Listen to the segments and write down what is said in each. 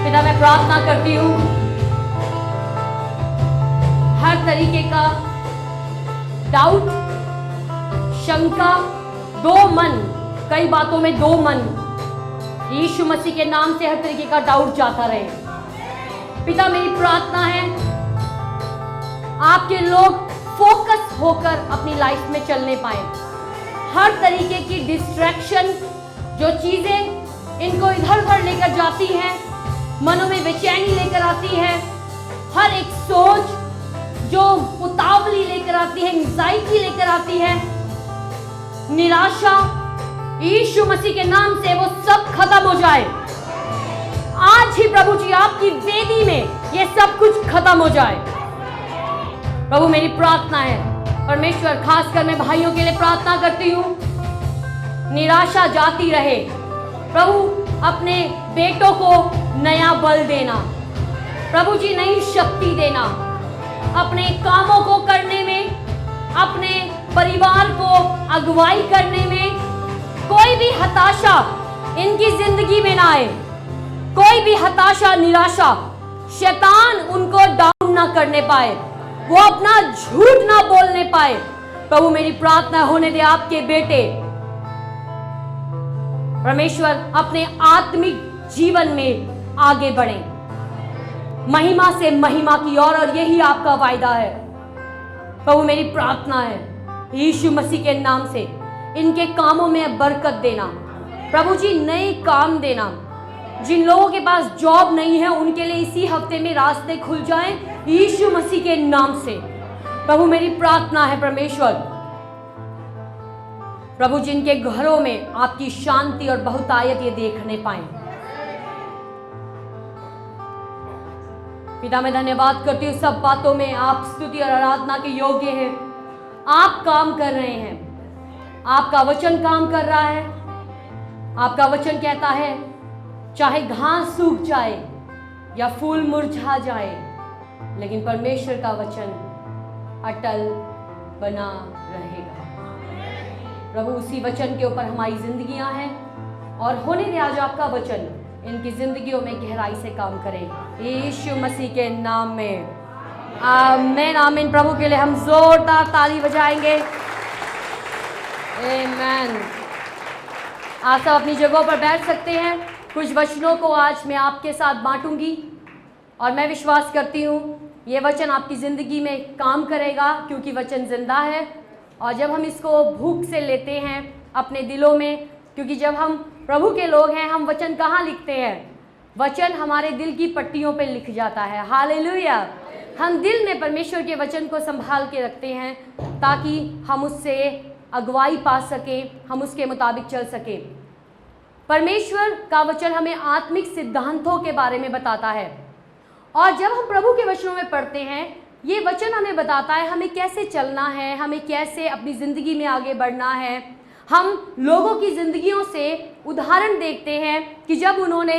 पिता मैं प्रार्थना करती हूँ हर तरीके का डाउट, शंका, दो मन, कई बातों में दो मन, यीशु मसीह के नाम से हर तरीके का डाउट जाता रहे। पिता मेरी प्रार्थना है आपके लोग फोकस होकर अपनी लाइफ में चलने पाए। हर तरीके की डिस्ट्रैक्शन, जो चीजें इनको इधर उधर लेकर जाती हैं, मनों में बेचैनी लेकर आती है, हर एक सोच जो उतावली लेकर आती है, एंजाइटी लेकर आती है, निराशा, यीशु मसीह के नाम से वो सब खत्म हो जाए। आज ही प्रभु जी आपकी वेदी में ये सब कुछ खत्म हो जाए। प्रभु मेरी प्रार्थना है, परमेश्वर खासकर मैं भाइयों के लिए प्रार्थना करती हूँ, निराशा जाती रहे। प्रभु अपने बेटों को नया बल देना, प्रभु जी नई शक्ति देना, अपने कामों को करने में, अपने परिवार को अगुवाई करने में कोई भी हताशा इनकी जिंदगी में ना आए। कोई भी हताशा, निराशा, शैतान उनको डाउन ना करने पाए, वो अपना झूठ ना बोलने पाए। प्रभु मेरी प्रार्थना होने दे आपके बेटे परमेश्वर अपने आत्मिक जीवन में आगे बढ़े, महिमा से महिमा की ओर, और यही आपका वायदा है। प्रभु मेरी प्रार्थना है यीशु मसीह के नाम से इनके कामों में बरकत देना, प्रभु जी नए काम देना। जिन लोगों के पास जॉब नहीं है उनके लिए इसी हफ्ते में रास्ते खुल जाएं यीशु मसीह के नाम से। प्रभु मेरी प्रार्थना है परमेश्वर, प्रभु जिनके घरों में आपकी शांति और बहुतायत ये देखने पाए। पिता मैं धन्यवाद करती हूँ, सब बातों में आप स्तुति और आराधना के योग्य हैं। आप काम कर रहे हैं, आपका वचन काम कर रहा है। आपका वचन कहता है चाहे घास सूख जाए या फूल मुरझा जाए, लेकिन परमेश्वर का वचन अटल बना रहेगा। प्रभु उसी वचन के ऊपर हमारी जिंदगियां हैं, और होने दे आज आपका वचन इनकी जिंदगियों में गहराई से काम करे, यीशु मसीह के नाम में आमीन आमीन। प्रभु के लिए हम जोरदार ताली बजाएंगे। आमीन। आप सब अपनी जगहों पर बैठ सकते हैं। कुछ वचनों को आज मैं आपके साथ बांटूंगी, और मैं विश्वास करती हूँ ये वचन आपकी ज़िंदगी में काम करेगा, क्योंकि वचन जिंदा है। और जब हम इसको भूख से लेते हैं अपने दिलों में, क्योंकि जब हम प्रभु के लोग हैं, हम वचन कहाँ लिखते हैं? वचन हमारे दिल की पट्टियों पे लिख जाता है। हालेलुया। हम दिल में परमेश्वर के वचन को संभाल के रखते हैं ताकि हम उससे अगुवाई पा सकें, हम उसके मुताबिक चल सकें। परमेश्वर का वचन हमें आत्मिक सिद्धांतों के बारे में बताता है, और जब हम प्रभु के वचनों में पढ़ते हैं, ये वचन हमें बताता है हमें कैसे चलना है, हमें कैसे अपनी ज़िंदगी में आगे बढ़ना है। हम लोगों की ज़िंदगियों से उदाहरण देखते हैं कि जब उन्होंने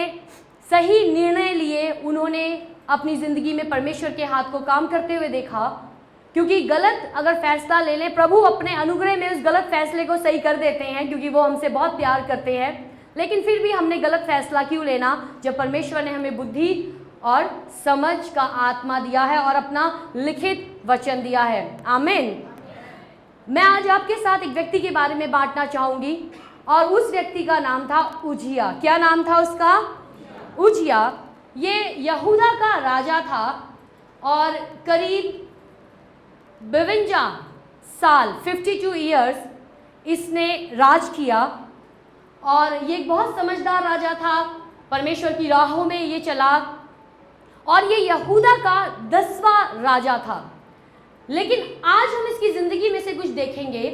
सही निर्णय लिए, उन्होंने अपनी ज़िंदगी में परमेश्वर के हाथ को काम करते हुए देखा। क्योंकि गलत अगर फैसला ले लें, प्रभु अपने अनुग्रह में उस गलत फैसले को सही कर देते हैं, क्योंकि वो हमसे बहुत प्यार करते हैं। लेकिन फिर भी हमने गलत फैसला क्यों लेना, जब परमेश्वर ने हमें बुद्धि और समझ का आत्मा दिया है और अपना लिखित वचन दिया है। आमीन। मैं आज आपके साथ एक व्यक्ति के बारे में बांटना चाहूँगी, और उस व्यक्ति का नाम था उजिया। क्या नाम था उसका? उजिया। ये यहूदा का राजा था, और करीब 52 साल 52 ईयर्स इसने राज किया, और ये एक बहुत समझदार राजा था, परमेश्वर की राहों में ये चला, और ये यहूदा का 10वां राजा था। लेकिन आज हम इसकी ज़िंदगी में से कुछ देखेंगे,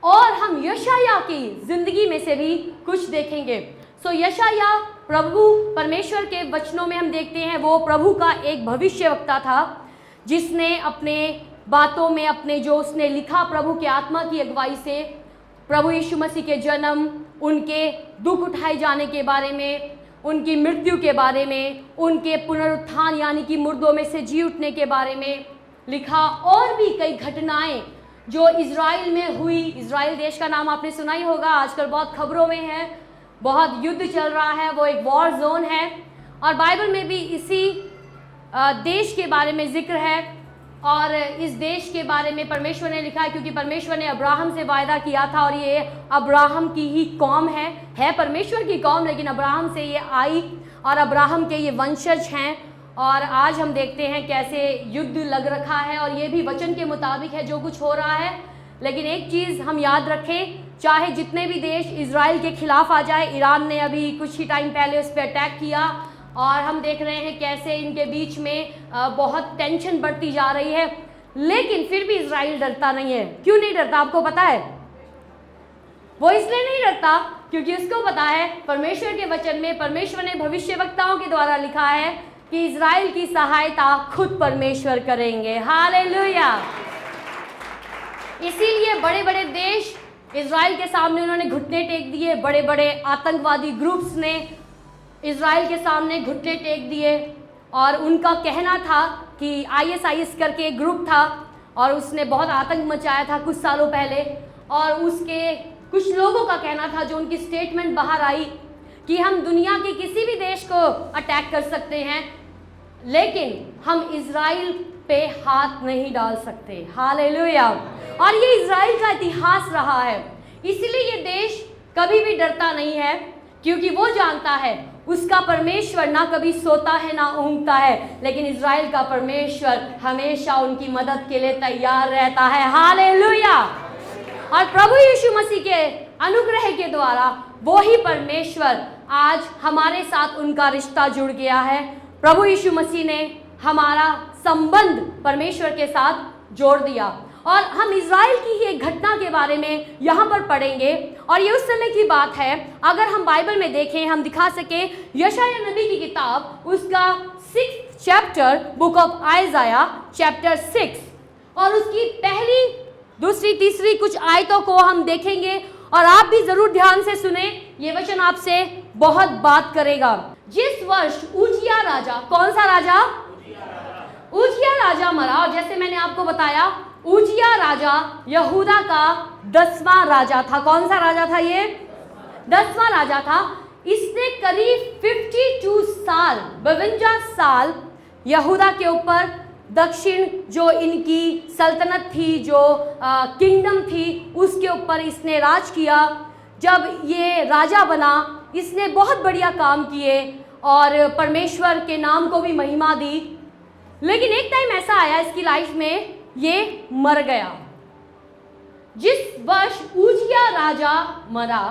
और हम यशायाह की ज़िंदगी में से भी कुछ देखेंगे। सो यशायाह प्रभु परमेश्वर के वचनों में हम देखते हैं वो प्रभु का एक भविष्यवक्ता था, जिसने अपने बातों में, अपने जो उसने लिखा प्रभु के आत्मा की अगुवाई से, प्रभु यीशु मसीह के जन्म, उनके दुख उठाए जाने के बारे में, उनकी मृत्यु के बारे में, उनके पुनरुत्थान यानी कि मुर्दों में से जी उठने के बारे में लिखा, और भी कई घटनाएं जो इज़राइल में हुई। इज़राइल देश का नाम आपने सुना ही होगा, आजकल बहुत खबरों में है, बहुत युद्ध चल रहा है, वो एक वॉर जोन है। और बाइबल में भी इसी देश के बारे में जिक्र है और इस देश के बारे में परमेश्वर ने लिखा है, क्योंकि परमेश्वर ने अब्राहम से वायदा किया था और ये अब्राहम की ही कौम है परमेश्वर की कौम, लेकिन अब्राहम से ये आई और अब्राहम के ये वंशज हैं। और आज हम देखते हैं कैसे युद्ध लग रखा है और ये भी वचन के मुताबिक है जो कुछ हो रहा है। लेकिन एक चीज़ हम याद रखें, चाहे जितने भी देश इजराइल के खिलाफ आ जाए, ईरान ने अभी कुछ ही टाइम पहले उस पर अटैक किया और हम देख रहे हैं कैसे इनके बीच में बहुत टेंशन बढ़ती जा रही है, लेकिन फिर भी इजराइल डरता नहीं है। क्यों नहीं डरता आपको पता है? वो इसलिए नहीं डरता क्योंकि उसको पता है परमेश्वर के वचन में, परमेश्वर ने भविष्यवक्ताओं के द्वारा लिखा है कि इजराइल की सहायता खुद परमेश्वर करेंगे। हालेलुया। इसीलिए बड़े बड़े देश इजराइल के सामने उन्होंने घुटने टेक दिए, बड़े बड़े आतंकवादी ग्रुप्स ने इजराइल के सामने घुटने टेक दिए और उनका कहना था कि ISIS करके एक ग्रुप था और उसने बहुत आतंक मचाया था कुछ सालों पहले, और उसके कुछ लोगों का कहना था, जो उनकी स्टेटमेंट बाहर आई कि हम दुनिया के किसी भी देश को अटैक कर सकते हैं लेकिन हम इजराइल पे हाथ नहीं डाल सकते। हालेलुया। और ये इजराइल का इतिहास रहा है, इसलिए ये देश कभी भी डरता नहीं है क्योंकि वो जानता है उसका परमेश्वर ना कभी सोता है ना ऊँघता है, लेकिन इजराइल का परमेश्वर हमेशा उनकी मदद के लिए तैयार रहता है। हालेलुया। और प्रभु यीशु मसीह के अनुग्रह के द्वारा वो ही परमेश्वर आज हमारे साथ उनका रिश्ता जुड़ गया है। प्रभु यीशु मसीह ने हमारा संबंध परमेश्वर के साथ जोड़ दिया और हम इजराइल की ही एक घटना के बारे में यहाँ पर पढ़ेंगे और ये उस समय की बात है। अगर हम बाइबल में देखें, हम दिखा सकें यशायाह नबी की किताब उसका 6th chapter, book of आइजाया chapter 6 और उसकी पहली, दूसरी, तीसरी कुछ आयतों को हम देखेंगे और आप भी जरूर ध्यान से सुने, ये वचन आपसे बहुत बात करेगा। जिस वर्ष उजिया राजा, कौन सा राजा? उजिया राजा मरा, और जैसे मैंने आपको बताया उजिया राजा यहूदा का 10वां राजा था। कौन सा राजा था ये? 10वां राजा था। इसने करीब 52 साल यहूदा के ऊपर, दक्षिण जो इनकी सल्तनत थी, जो किंगडम थी, उसके ऊपर इसने राज किया। जब ये राजा बना इसने बहुत बढ़िया काम किए और परमेश्वर के नाम को भी महिमा दी, लेकिन एक टाइम ऐसा आया इसकी लाइफ में, ये मर गया। जिस वर्ष उजिया राजा मरा,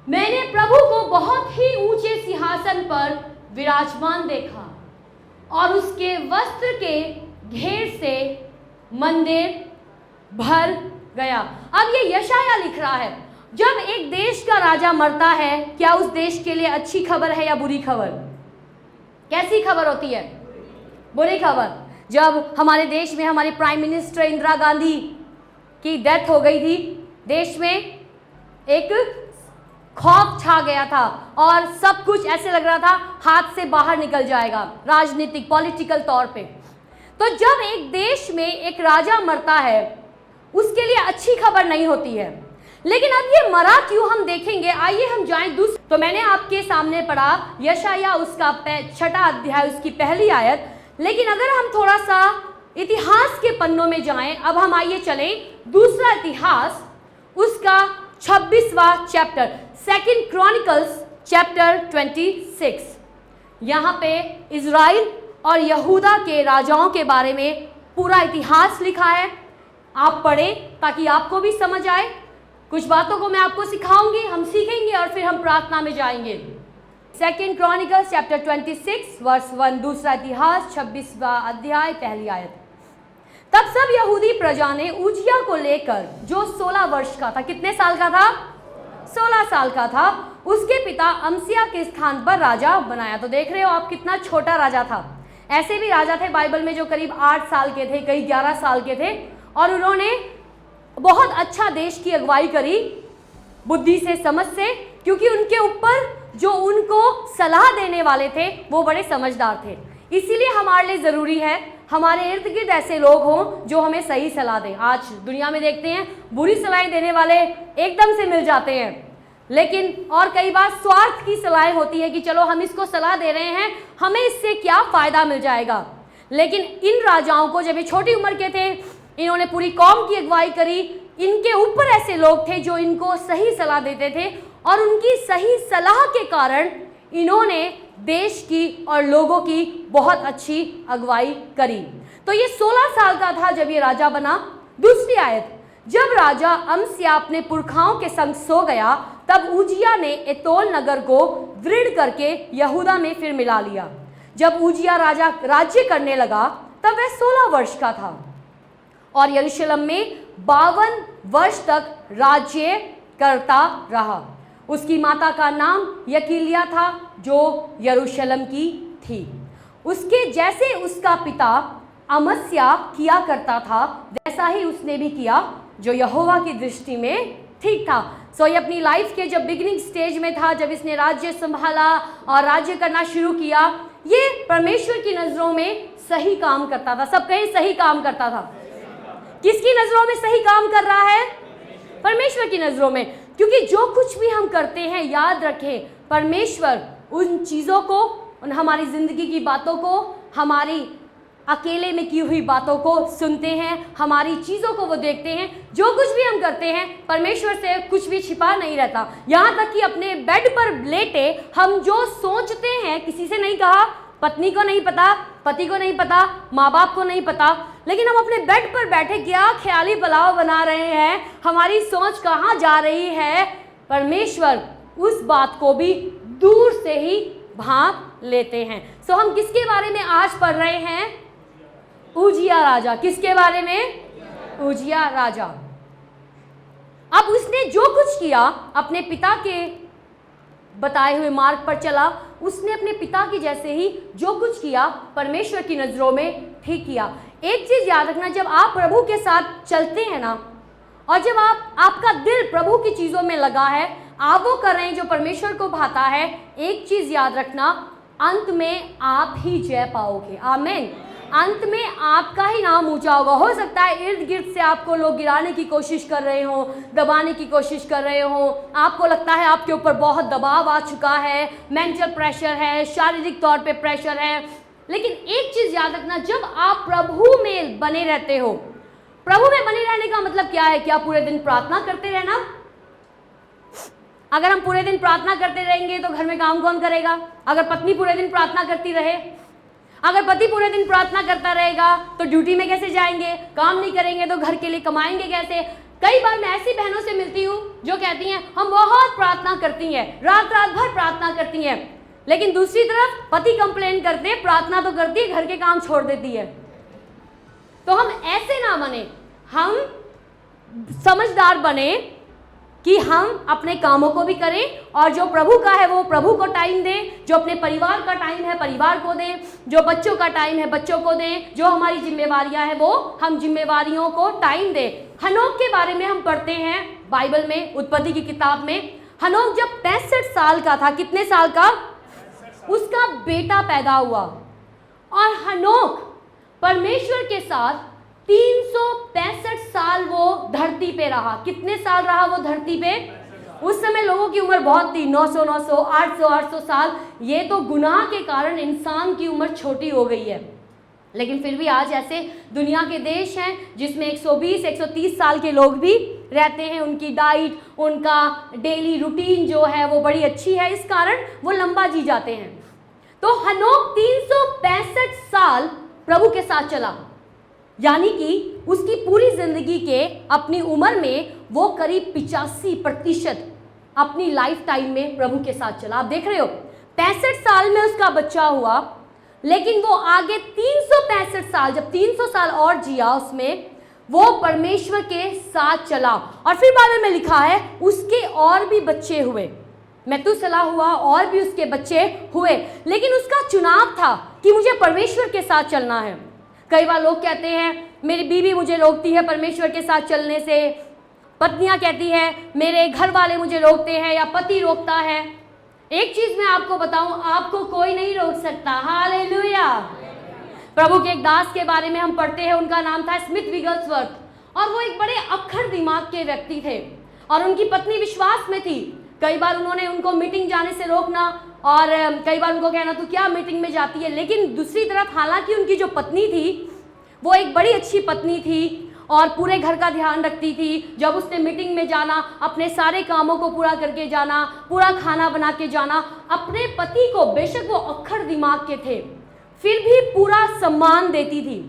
मैंने प्रभु को बहुत ही ऊंचे सिंहासन पर विराजमान देखा और उसके वस्त्र के घेर से मंदिर भर गया। अब ये यशायाह लिख रहा है, जब एक देश का राजा मरता है, क्या उस देश के लिए अच्छी खबर है या बुरी खबर? कैसी खबर होती है? बुरी खबर। जब हमारे देश में हमारे प्राइम मिनिस्टर इंदिरा गांधी की डेथ हो गई थी, देश में एक खौफ छा गया था और सब कुछ ऐसे लग रहा था हाथ से बाहर निकल जाएगा राजनीतिक, पॉलिटिकल तौर पे। तो जब एक देश में एक राजा मरता है उसके लिए अच्छी खबर नहीं होती है। लेकिन अब ये मरा क्यों, हम देखेंगे। आइए हम जाएं तो मैंने आपके सामने पढ़ा यशायाह उसका 6वां अध्याय, उसकी पहली आयत। लेकिन अगर हम थोड़ा सा इतिहास के पन्नों में जाएं, अब हम आइए चलें दूसरा इतिहास, उसका 26वां चैप्टर, 2 क्रॉनिकल्स चैप्टर 26। यहाँ पे इजराइल और यहूदा के राजाओं के बारे में पूरा इतिहास लिखा है। आप पढ़ें ताकि आपको भी समझ आए। कुछ बातों को मैं आपको सिखाऊंगी, हम सीखेंगे और फिर हम प्रार्थना में जाएंगे। 2 क्रॉनिकल्स चैप्टर 26 वर्स 1, दूसरा इतिहास 26वां अध्याय पहली आयत। तब सब यहूदी प्रजा ने उजिया को लेकर, जो 16 वर्ष का था, कितने साल का था? 16 साल का था, उसके पिता अमसिया के स्थान पर राजा बनाया। तो देख रहे हो आप कितना छोटा राजा था। ऐसे भी राजा थे बाइबल में जो करीब 8 साल के थे, कई 11 साल के थे, और उन्होंने बहुत अच्छा देश की अगुवाई करी, बुद्धि से, समझ से, क्योंकि उनके ऊपर जो उनको सलाह देने वाले थे वो बड़े समझदार थे। इसीलिए हमारे लिए ज़रूरी है हमारे इर्द गिर्द ऐसे लोग हों जो हमें सही सलाह दें। आज दुनिया में देखते हैं बुरी सलाहें देने वाले एकदम से मिल जाते हैं, लेकिन और कई बार स्वार्थ की सलाह होती है कि चलो हम इसको सलाह दे रहे हैं, हमें इससे क्या फ़ायदा मिल जाएगा। लेकिन इन राजाओं को, जब ये छोटी उम्र के थे, इन्होंने पूरी कौम की अगुवाई करी। इनके ऊपर ऐसे लोग थे जो इनको सही सलाह देते थे, और उनकी सही सलाह के कारण इन्होंने देश की और लोगों की बहुत अच्छी अगुवाई करी। तो ये 16 साल का था जब ये राजा बना। दूसरी आयत, जब राजा अमस्या अपने पुरखाओं के संग सो गया, तब उजिया ने एतोल नगर को दृढ़ करके यहूदा में फिर मिला लिया। जब उजिया राजा राज्य करने लगा तब वह 16 वर्ष का था और यरूशलेम में 52 वर्ष तक राज्य करता रहा। उसकी माता का नाम यकीलिया था जो यरूशलेम की थी। उसके जैसे उसका पिता अमस्या किया करता था, वैसा ही उसने भी किया जो यहोवा की दृष्टि में ठीक था। सो ये अपनी लाइफ के जब बिगिनिंग स्टेज में था, जब इसने राज्य संभाला और राज्य करना शुरू किया, ये परमेश्वर की नज़रों में सही काम करता था। सब कहीं सही काम करता था। किसकी नज़रों में सही काम कर रहा है? परमेश्वर की नज़रों में। क्योंकि जो कुछ भी हम करते हैं, याद रखें, परमेश्वर उन चीज़ों को, उन हमारी ज़िंदगी की बातों को, हमारी अकेले में की हुई बातों को सुनते हैं, हमारी चीज़ों को वो देखते हैं। जो कुछ भी हम करते हैं, परमेश्वर से कुछ भी छिपा नहीं रहता। यहाँ तक कि अपने बेड पर लेटे हम जो सोचते हैं, किसी से नहीं कहा, पत्नी को नहीं पता, पति को नहीं पता, माँ बाप को नहीं पता, लेकिन हम अपने बेड पर बैठे क्या ख्याली पुलाव बना रहे हैं, हमारी सोच कहाँ जा रही है, परमेश्वर उस बात को भी दूर से ही भांप लेते हैं। सो हम किसके बारे में आज पढ़ रहे हैं? उजिया राजा। किसके बारे में? उजिया राजा। अब उसने जो कुछ किया, अपने पिता के बताए हुए मार्ग पर चला। उसने अपने पिता की जैसे ही जो कुछ किया, परमेश्वर की नज़रों में ठीक किया। एक चीज़ याद रखना, जब आप प्रभु के साथ चलते हैं ना, और जब आपका दिल प्रभु की चीज़ों में लगा है, आप वो कर रहे हैं जो परमेश्वर को भाता है, एक चीज़ याद रखना, अंत में आप ही जय पाओगे। आमीन। अंत में आपका ही नाम ऊंचा होगा। हो सकता है इर्द गिर्द से आपको लोग गिराने की कोशिश कर रहे हो, दबाने की कोशिश कर रहे हो, आपको लगता है आपके ऊपर बहुत दबाव आ चुका है, मेंटल प्रेशर है, शारीरिक तौर पे प्रेशर है, लेकिन एक चीज़ याद रखना, जब आप प्रभु में बने रहते हो, प्रभु में बने रहने का मतलब क्या है? क्या पूरे दिन प्रार्थना करते रहना? अगर हम पूरे दिन प्रार्थना करते रहेंगे तो घर में काम कौन करेगा? अगर पत्नी पूरे दिन प्रार्थना करती रहे, अगर पति पूरे दिन प्रार्थना करता रहेगा तो ड्यूटी में कैसे जाएंगे? काम नहीं करेंगे तो घर के लिए कमाएंगे कैसे? कई बार मैं ऐसी बहनों से मिलती हूँ जो कहती हैं हम बहुत प्रार्थना करती हैं, रात रात भर प्रार्थना करती हैं, लेकिन दूसरी तरफ पति कंप्लेन करते हैं, प्रार्थना तो करती है, घर के काम छोड़ देती है। तो हम ऐसे ना बने, हम समझदार बने कि हम अपने कामों को भी करें और जो प्रभु का है वो प्रभु को टाइम दें, जो अपने परिवार का टाइम है परिवार को दें, जो बच्चों का टाइम है बच्चों को दें, जो हमारी जिम्मेवारियां हैं वो हम जिम्मेवारियों को टाइम दें। हनोक के बारे में हम पढ़ते हैं बाइबल में, उत्पत्ति की किताब में। हनोक जब 65 साल का था, कितने साल का? उसका बेटा पैदा हुआ और हनोक परमेश्वर के साथ 365 साल वो धरती पे रहा। कितने साल रहा वो धरती पे? उस समय लोगों की उम्र बहुत थी, 900 800 साल। ये तो गुनाह के कारण इंसान की उम्र छोटी हो गई है, लेकिन फिर भी आज ऐसे दुनिया के देश हैं जिसमें 120 130 साल के लोग भी रहते हैं। उनकी डाइट, उनका डेली रूटीन जो है वो बड़ी अच्छी है, इस कारण वो लंबा जी जाते हैं। तो हनोक 365 साल प्रभु के साथ चला, यानी कि उसकी पूरी जिंदगी के अपनी उम्र में वो करीब 85% अपनी लाइफ टाइम में प्रभु के साथ चला। आप देख रहे हो, 65 साल में उसका बच्चा हुआ, लेकिन वो आगे 365 साल, जब 300 साल और जिया, उसमें वो परमेश्वर के साथ चला। और फिर बाइबल में लिखा है उसके और भी बच्चे हुए, मेतुसला हुआ और भी उसके बच्चे हुए, लेकिन उसका चुनाव था कि मुझे परमेश्वर के साथ चलना है। कई बार लोग कहते हैं मेरी बीवी मुझे रोकती है परमेश्वर के साथ चलने से, पत्नियां कहती हैं मेरे घर वाले मुझे रोकते हैं या पति रोकता है। एक चीज मैं आपको बताऊं, आपको कोई नहीं रोक सकता। हालेलुया। प्रभु के एक दास के बारे में हम पढ़ते हैं, उनका नाम था स्मिथ विगल्सवर्थ, और वो एक बड़े अक्खड़ दिमाग के व्यक्ति थे और उनकी पत्नी विश्वास में थी, कई बार उन्होंने उनको मीटिंग जाने से रोकना और कई बार उनको कहना तू क्या मीटिंग में जाती है। लेकिन दूसरी तरफ हालांकि उनकी जो पत्नी थी वो एक बड़ी अच्छी पत्नी थी और पूरे घर का ध्यान रखती थी। जब उसने मीटिंग में जाना अपने सारे कामों को पूरा करके जाना, पूरा खाना बना के जाना, अपने पति को बेशक वो अक्खड़ दिमाग के थे फिर भी पूरा सम्मान देती थी।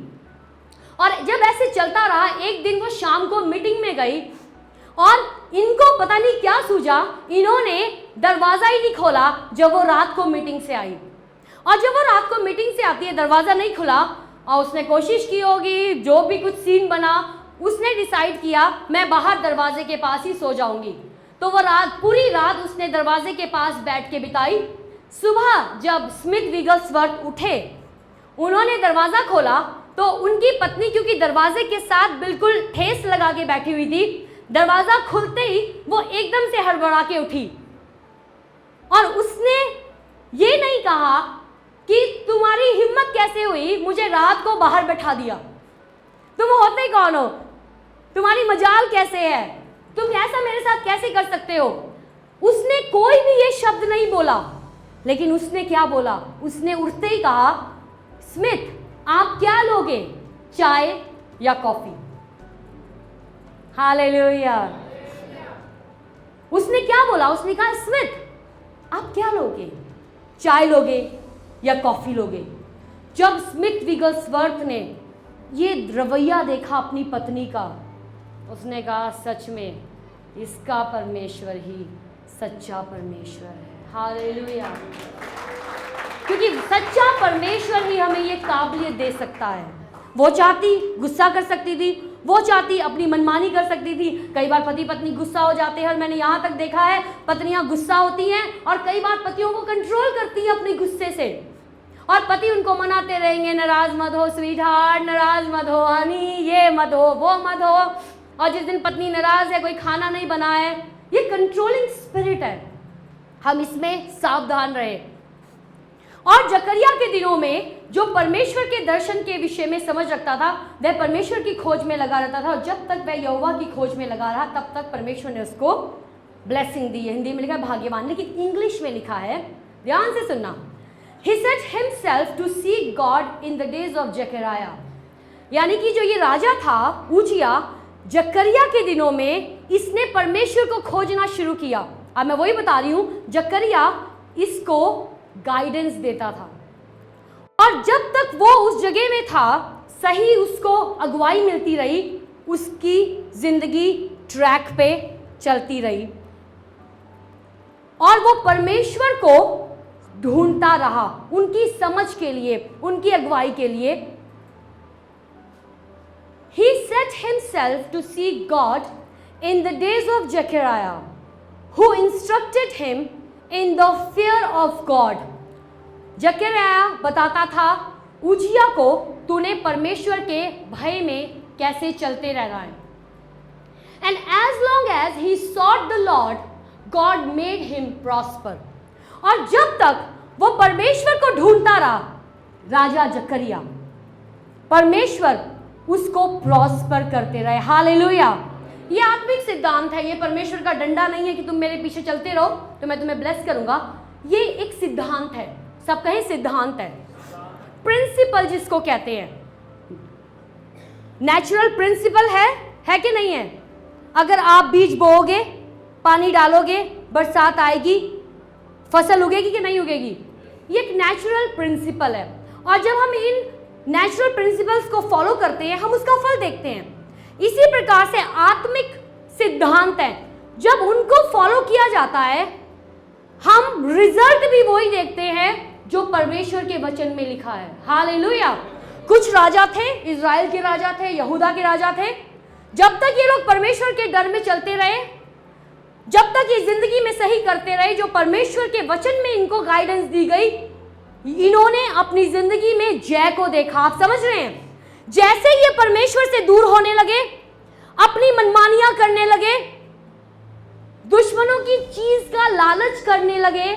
और जब ऐसे चलता रहा, एक दिन वो शाम को मीटिंग में गई और इनको पता नहीं क्या सूझा, इन्होंने दरवाज़ा ही नहीं खोला जब वो रात को मीटिंग से आई। और जब वो रात को मीटिंग से आती है, दरवाज़ा नहीं खुला और उसने कोशिश की होगी, जो भी कुछ सीन बना, उसने डिसाइड किया मैं बाहर दरवाजे के पास ही सो जाऊंगी। तो वो पूरी रात उसने दरवाजे के पास बैठ के बिताई। सुबह जब स्मिथ विगल्सवर्थ उठे, उन्होंने दरवाज़ा खोला तो उनकी पत्नी क्योंकि दरवाजे के साथ बिल्कुल ठेस लगा के बैठी हुई थी, दरवाज़ा खुलते ही वो एकदम से हड़बड़ा के उठी और उसने ये नहीं कहा कि तुम्हारी हिम्मत कैसे हुई मुझे रात को बाहर बैठा दिया, तुम होते कौन हो, तुम्हारी मजाल कैसे है, तुम ऐसा मेरे साथ कैसे कर सकते हो। उसने कोई भी ये शब्द नहीं बोला, लेकिन उसने क्या बोला, उसने उठते ही कहा स्मिथ आप क्या लोगे, चाय या कॉफी। हालेलुया। उसने क्या बोला, उसने कहा स्मिथ आप क्या लोगे, चाय लोगे या कॉफी लोगे। जब स्मिथ विगल्सवर्थ ने ये रवैया देखा अपनी पत्नी का, उसने कहा सच में इसका परमेश्वर ही सच्चा परमेश्वर है। हालेलुया। क्योंकि सच्चा परमेश्वर ही हमें ये काबिलियत दे सकता है। वो चाहती गुस्सा कर सकती थी, वो चाहती अपनी मनमानी कर सकती थी। कई बार पति पत्नी गुस्सा हो जाते हैं और मैंने यहाँ तक देखा है पत्नियाँ गुस्सा होती हैं और कई बार पतियों को कंट्रोल करती हैं अपने गुस्से से, और पति उनको मनाते रहेंगे नाराज मत हो स्वीट हार्ट, नाराज मत हो हनी, ये मत हो वो मत हो। और जिस दिन पत्नी नाराज है, कोई खाना नहीं बना है, ये कंट्रोलिंग स्पिरिट है। हम इसमें सावधान रहे। और जकरिया के दिनों में जो परमेश्वर के दर्शन के विषय में समझ रखता था वह परमेश्वर की खोज में लगा रहता था, और जब तक वह यहोवा की खोज में लगा रहा तब तक परमेश्वर ने उसको ब्लेसिंग दी है। हिंदी में लिखा है भाग्यवान, लेकिन इंग्लिश में लिखा है, ध्यान से सुनना, He set himself to seek God in the days of Zechariah। यानी कि जो ये राजा था उजिया, जकरिया के दिनों में इसने परमेश्वर को खोजना शुरू किया। अब मैं वही बता रही हूँ, जकरिया इसको गाइडेंस देता था और जब तक वो उस जगह में था सही उसको अगुवाई मिलती रही, उसकी जिंदगी ट्रैक पे चलती रही और वो परमेश्वर को ढूंढता रहा उनकी समझ के लिए, उनकी अगुवाई के लिए। He set himself to seek God in the days of Zechariah, who instructed him in the fear of God। जकरिया बताता था उजिया को तूने परमेश्वर के भय में कैसे चलते रहना है। And as long as he sought the Lord, God made him prosper। और जब तक वो परमेश्वर को ढूंढता रहा राजा जकरिया, परमेश्वर उसको प्रॉस्पर करते रहे। हालेलुया। ये आत्मिक सिद्धांत है, ये परमेश्वर का डंडा नहीं है कि तुम मेरे पीछे चलते रहो तो मैं तुम्हें ब्लेस करूंगा। ये एक सिद्धांत है, सब कहें सिद्धांत है, प्रिंसिपल जिसको कहते हैं। नेचुरल प्रिंसिपल है कि नहीं है? अगर आप बीज बोओगे, पानी डालोगे, बरसात आएगी, फसल उगेगी कि नहीं उगेगी? ये एक नेचुरल प्रिंसिपल है और जब हम इन नेचुरल प्रिंसिपल्स को फॉलो करते हैं हम उसका फल देखते हैं। इसी प्रकार से आत्मिक सिद्धांत है, जब उनको फॉलो किया जाता है हम रिजल्ट भी वही देखते हैं जो परमेश्वर के वचन में लिखा है। हालेलुया। कुछ राजा थे, इजराइल के राजा थे, यहूदा के राजा थे, जब तक ये लोग परमेश्वर के डर में चलते रहे, जब तक ये जिंदगी में सही करते रहे जो परमेश्वर के वचन में इनको गाइडेंस दी गई, इन्होंने अपनी जिंदगी में जय को देखा। आप समझ रहे हैं? जैसे ये परमेश्वर से दूर होने लगे, अपनी मनमानियां करने लगे, दुश्मनों की चीज का लालच करने लगे,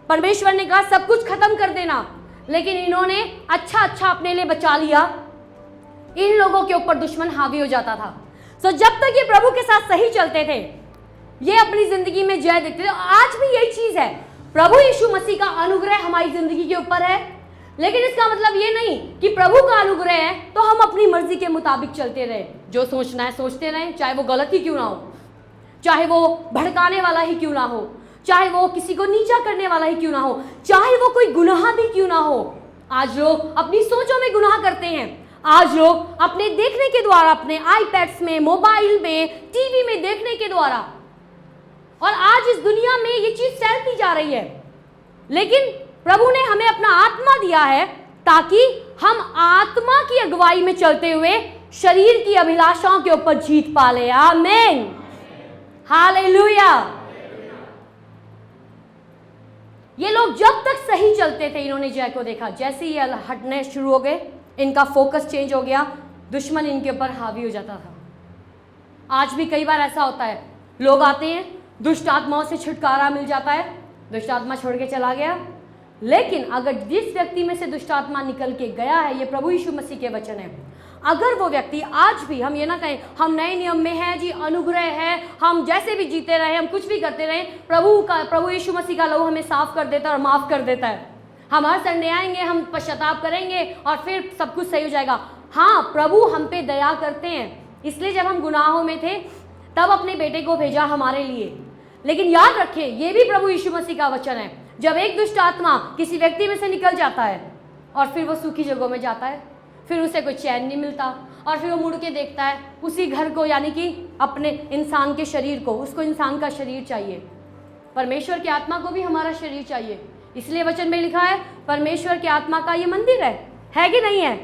परमेश्वर ने कहा सब कुछ खत्म कर देना, लेकिन इन्होंने अच्छा अपने लिए बचा लिया। इन लोगों के ऊपर दुश्मन हावी हो जाता था। जब तक ये प्रभु के साथ सही चलते थे ये अपनी जिंदगी में जय देखते थे। आज भी यही चीज है, प्रभु यीशु मसीह का अनुग्रह हमारी जिंदगी के ऊपर है, लेकिन इसका मतलब ये नहीं कि प्रभु का अनुग्रह है तो हम अपनी मर्जी के मुताबिक चलते रहे, जो सोचना है सोचते रहें, चाहे वो गलत ही क्यों ना हो, चाहे वो भड़काने वाला ही क्यों ना हो, चाहे वो किसी को नीचा करने वाला ही क्यों ना हो, चाहे वो कोई गुनाह भी क्यों ना हो। आज लोग अपनी सोचों में गुनाह करते हैं, आज लोग अपने देखने के द्वारा, अपने आईपैड्स में, मोबाइल में, टीवी में देखने के द्वारा, और आज इस दुनिया में ये चीज फैलती जा रही है। लेकिन प्रभु ने हमें अपना आत्मा दिया है ताकि हम आत्मा की अगुवाई में चलते हुए शरीर की अभिलाषाओं के ऊपर जीत पा ले। आमीन, हालेलुया। ये लोग जब तक सही चलते थे, इन्होंने जय को देखा, जैसे ही ये हटने शुरू हो गए, इनका फोकस चेंज हो गया, दुश्मन इनके ऊपर हावी हो जाता था। आज भी कई बार ऐसा होता है, लोग आते हैं, दुष्ट आत्माओं से छुटकारा मिल जाता है, दुष्ट आत्मा छोड़ के चला गया, लेकिन अगर जिस व्यक्ति में से दुष्ट आत्मा निकल के गया है, ये प्रभु यीशु मसीह के वचन है, अगर वो व्यक्ति आज भी, हम ये ना कहें हम नए नियम में हैं जी, अनुग्रह है, हम जैसे भी जीते रहे, हम कुछ भी करते रहे, प्रभु यीशु मसीह का लहू हमें साफ कर देता है और माफ कर देता है। हम हर संडे आएंगे, हम पश्चाताप करेंगे और फिर सब कुछ सही हो जाएगा। हाँ, प्रभु हम पे दया करते हैं, इसलिए जब हम गुनाहों में थे तब अपने बेटे को भेजा हमारे लिए। लेकिन याद रखें, ये भी प्रभु यीशु मसीह का वचन है, जब एक दुष्ट आत्मा किसी व्यक्ति में से निकल जाता है और फिर वो सूखी जगहों में जाता है, फिर उसे कोई चैन नहीं मिलता, और फिर वो मुड़ के देखता है उसी घर को, यानी कि अपने इंसान के शरीर को, उसको इंसान का शरीर चाहिए। परमेश्वर की आत्मा को भी हमारा शरीर चाहिए, इसलिए वचन में लिखा है परमेश्वर की आत्मा का ये मंदिर है कि नहीं है?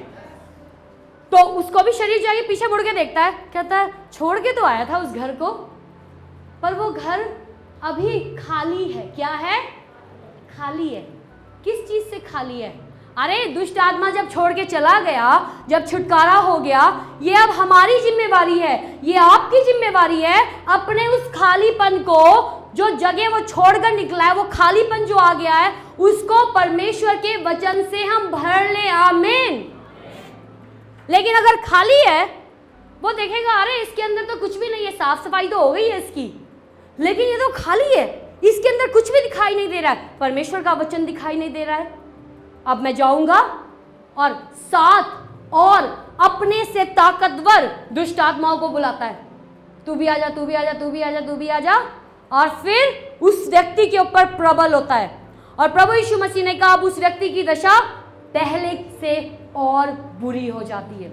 तो उसको भी शरीर चाहिए। पीछे मुड़ के देखता है, कहता है छोड़ के तो आया था उस घर को, पर वो घर अभी खाली है। क्या है? खाली है। किस चीज से खाली है? अरे दुष्ट आत्मा जब छोड़ के चला गया, जब छुटकारा हो गया, ये अब हमारी जिम्मेवारी है, ये आपकी जिम्मेवारी है अपने उस खालीपन को, जो जगह वो छोड़कर निकला है, वो खालीपन जो आ गया है, उसको परमेश्वर के वचन से हम भर ले। आमीन। लेकिन अगर खाली है, वो देखेगा अरे इसके अंदर तो कुछ भी नहीं है, साफ सफाई तो हो गई है इसकी, लेकिन ये तो खाली है, इसके अंदर कुछ भी दिखाई नहीं दे रहा है, परमेश्वर का वचन दिखाई नहीं दे रहा है। अब मैं जाऊंगा और साथ और अपने से ताकतवर दुष्ट आत्माओं को बुलाता है, तू भी आजा, तू भी आजा, तू भी आजा, तू भी आजा, और फिर उस व्यक्ति के ऊपर प्रबल होता है। और प्रभु यीशु मसीह ने कहा अब उस व्यक्ति की दशा पहले से और बुरी हो जाती है।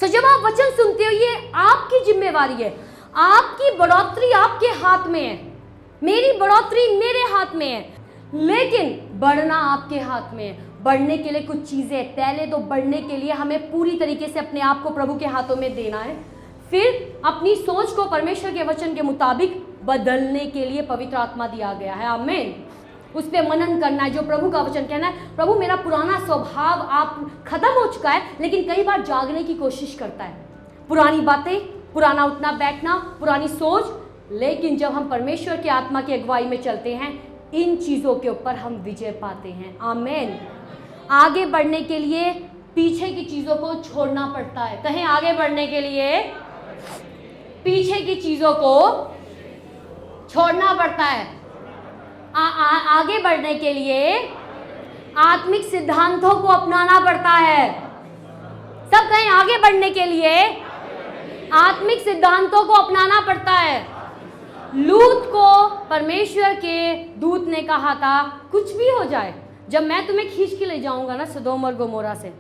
तो जब आप वचन सुनते हो, ये आपकी जिम्मेवारी है, आपकी बढ़ोतरी आपके हाथ में है, मेरी बढ़ोतरी मेरे हाथ में है, लेकिन बढ़ना आपके हाथ में है। बढ़ने के लिए कुछ चीजें, पहले तो बढ़ने के लिए हमें पूरी तरीके से अपने आप को प्रभु के हाथों में देना है, फिर अपनी सोच को परमेश्वर के वचन के मुताबिक बदलने के लिए पवित्र आत्मा दिया गया है। आमीन। उस पर मनन करना है, जो प्रभु का वचन कहना है, प्रभु मेरा पुराना स्वभाव आप खत्म हो चुका है, लेकिन कई बार जागने की कोशिश करता है, पुरानी बातें, पुराना उठना बैठना, पुरानी सोच। लेकिन जब हम परमेश्वर की आत्मा की अगुवाई में चलते हैं, इन चीजों के ऊपर हम विजय पाते हैं। आमीन। आगे बढ़ने के लिए पीछे की चीजों को छोड़ना पड़ता है। कहें आगे बढ़ने के लिए पीछे की चीजों को छोड़ना पड़ता है। आगे बढ़ने के लिए आत्मिक सिद्धांतों को अपनाना पड़ता है। सब कहें आगे बढ़ने के लिए आत्मिक सिद्धांतों को अपनाना पड़ता है। लूत को परमेश्वर के दूत ने कहा था कुछ भी हो जाए, जब मैं तुम्हें खींच के ले जाऊंगा ना सदोम और गोमोरा से,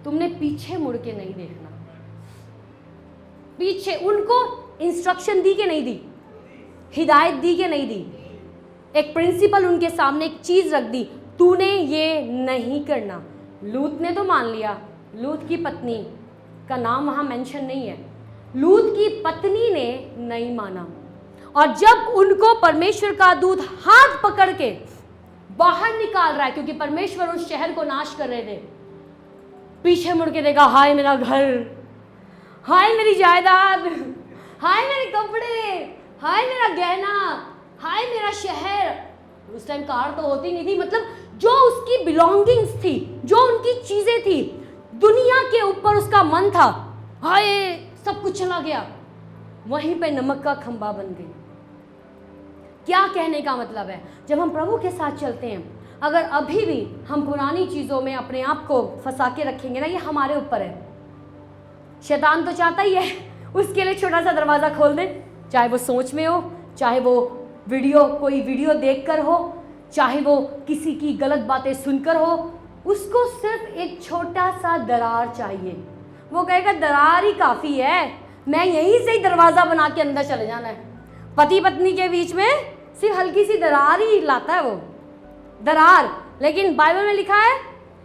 तुमने पीछे मुड़ के नहीं देखना। पीछे उनको इंस्ट्रक्शन दी कि नहीं दी, हिदायत दी कि नहीं दी, एक प्रिंसिपल उनके सामने, एक चीज रख दी, तूने ये नहीं करना। लूत ने तो मान लिया। लूत की पत्नी का नाम वहां मेंशन नहीं है, लूत की पत्नी ने नहीं माना। और जब उनको परमेश्वर का दूत हाथ पकड़ के बाहर निकाल रहा है, क्योंकि परमेश्वर उस शहर को नाश कर रहे थे, पीछे मुड़ के देखा, हाय मेरा घर, हाय मेरी जायदाद, हाय मेरे कपड़े, हाय मेरा गहना, हाय मेरा शहर। उस टाइम कार तो होती नहीं थी, मतलब जो उसकी बिलोंगिंग्स थी, जो उनकी चीजें थी, दुनिया के ऊपर उसका मन था, हाय सब कुछ चला गया। वहीं पे नमक का खंबा बन गई। क्या कहने का मतलब है? जब हम प्रभु के साथ चलते हैं, अगर अभी भी हम पुरानी चीज़ों में अपने आप को फंसा के रखेंगे ना, ये हमारे ऊपर है। शैतान तो चाहता ही है उसके लिए छोटा सा दरवाज़ा खोल दे, चाहे वो सोच में हो, चाहे वो कोई वीडियो देखकर हो, चाहे वो किसी की गलत बातें सुनकर हो। उसको सिर्फ एक छोटा सा दरार चाहिए। वो कहेगा दरार ही काफ़ी है, मैं यहीं से ही दरवाज़ा बना के अंदर चले जाना है। पति पत्नी के बीच में सिर्फ हल्की सी दरार ही लाता है वो दरार। लेकिन बाइबल में लिखा है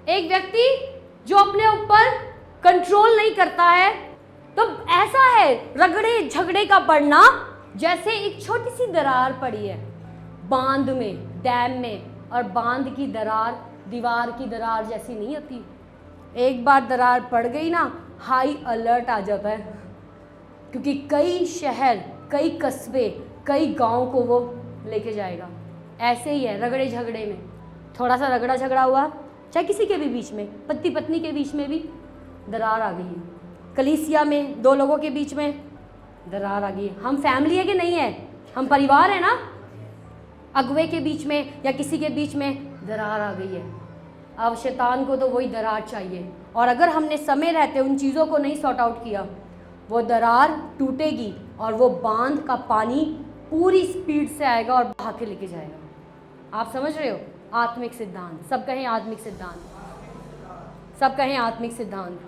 एक व्यक्ति जो अपने ऊपर कंट्रोल नहीं करता है, तो ऐसा है रगड़े झगड़े का पड़ना जैसे एक छोटी सी दरार पड़ी है बांध में, डैम में। और बांध की दरार दीवार की दरार जैसी नहीं होती। एक बार दरार पड़ गई ना, हाई अलर्ट आ जाता है, क्योंकि कई शहर, कई कस्बे, कई गांव को वो लेके जाएगा। ऐसे ही है रगड़े झगड़े में। थोड़ा सा रगड़ा झगड़ा हुआ, चाहे किसी के भी बीच में, पति पत्नी के बीच में भी दरार आ गई है, कलीसिया में दो लोगों के बीच में दरार आ गई है। हम फैमिली है कि नहीं है? हम परिवार है ना? अगुवे के बीच में या किसी के बीच में दरार आ गई है। अब शैतान को तो वही दरार चाहिए, और अगर हमने समय रहते उन चीज़ों को नहीं सॉर्ट आउट किया, वो दरार टूटेगी और वो बांध का पानी पूरी स्पीड से आएगा और बहा के लेके जाएगा। आप समझ रहे हो? आत्मिक सिद्धांत, सब कहें आत्मिक सिद्धांत, सब कहें आत्मिक सिद्धांत।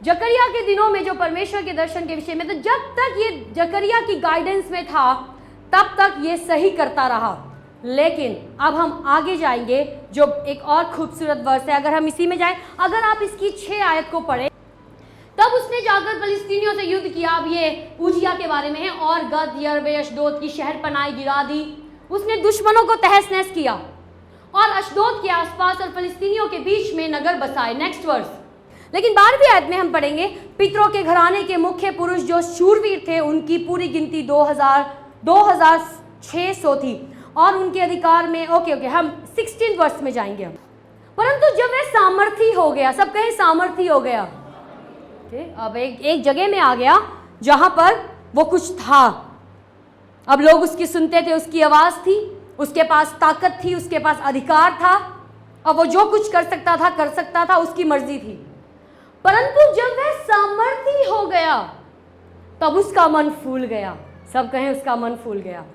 जकरिया के दिनों में जो परमेश्वर के दर्शन के विषय में, तो जब तक ये जकरिया की गाइडेंस में था तब तक ये सही करता रहा। लेकिन अब हम आगे जाएंगे, जो एक और खूबसूरत वर्स है। अगर हम इसी में जाएं, अगर आप इसकी 6 आयत को पढ़ें, तब उसने जाकर फिलिस्तीनियों से युद्ध किया। अब ये उजिया के बारे में है। और गद, यरबे, अशदोद की शहरपनाह गिरा दी। उसने दुश्मनों को तहस नहस किया और अशदोद के आसपास और फिलिस्तीनियों के बीच में नगर बसाए। Next verse. लेकिन 12वीं आयत में हम पढ़ेंगे, पितरों के घराने के मुख्य पुरुष जो शूरवीर थे, उनकी पूरी गिनती 2600 थी और उनके अधिकार में। ओके, हम 16 वर्ष में जाएंगे। परंतु जब वह सामर्थी हो गया, सब कहें सामर्थी हो गया। अब एक जगह में आ गया जहां पर वो कुछ था। अब लोग उसकी सुनते थे, उसकी आवाज थी, उसके पास ताकत थी, उसके पास अधिकार था। अब वो जो कुछ कर सकता था, उसकी मर्जी थी। परंतु जब वह सामर्थी हो गया तब उसका मन फूल गया। सब कहें उसका मन फूल गया।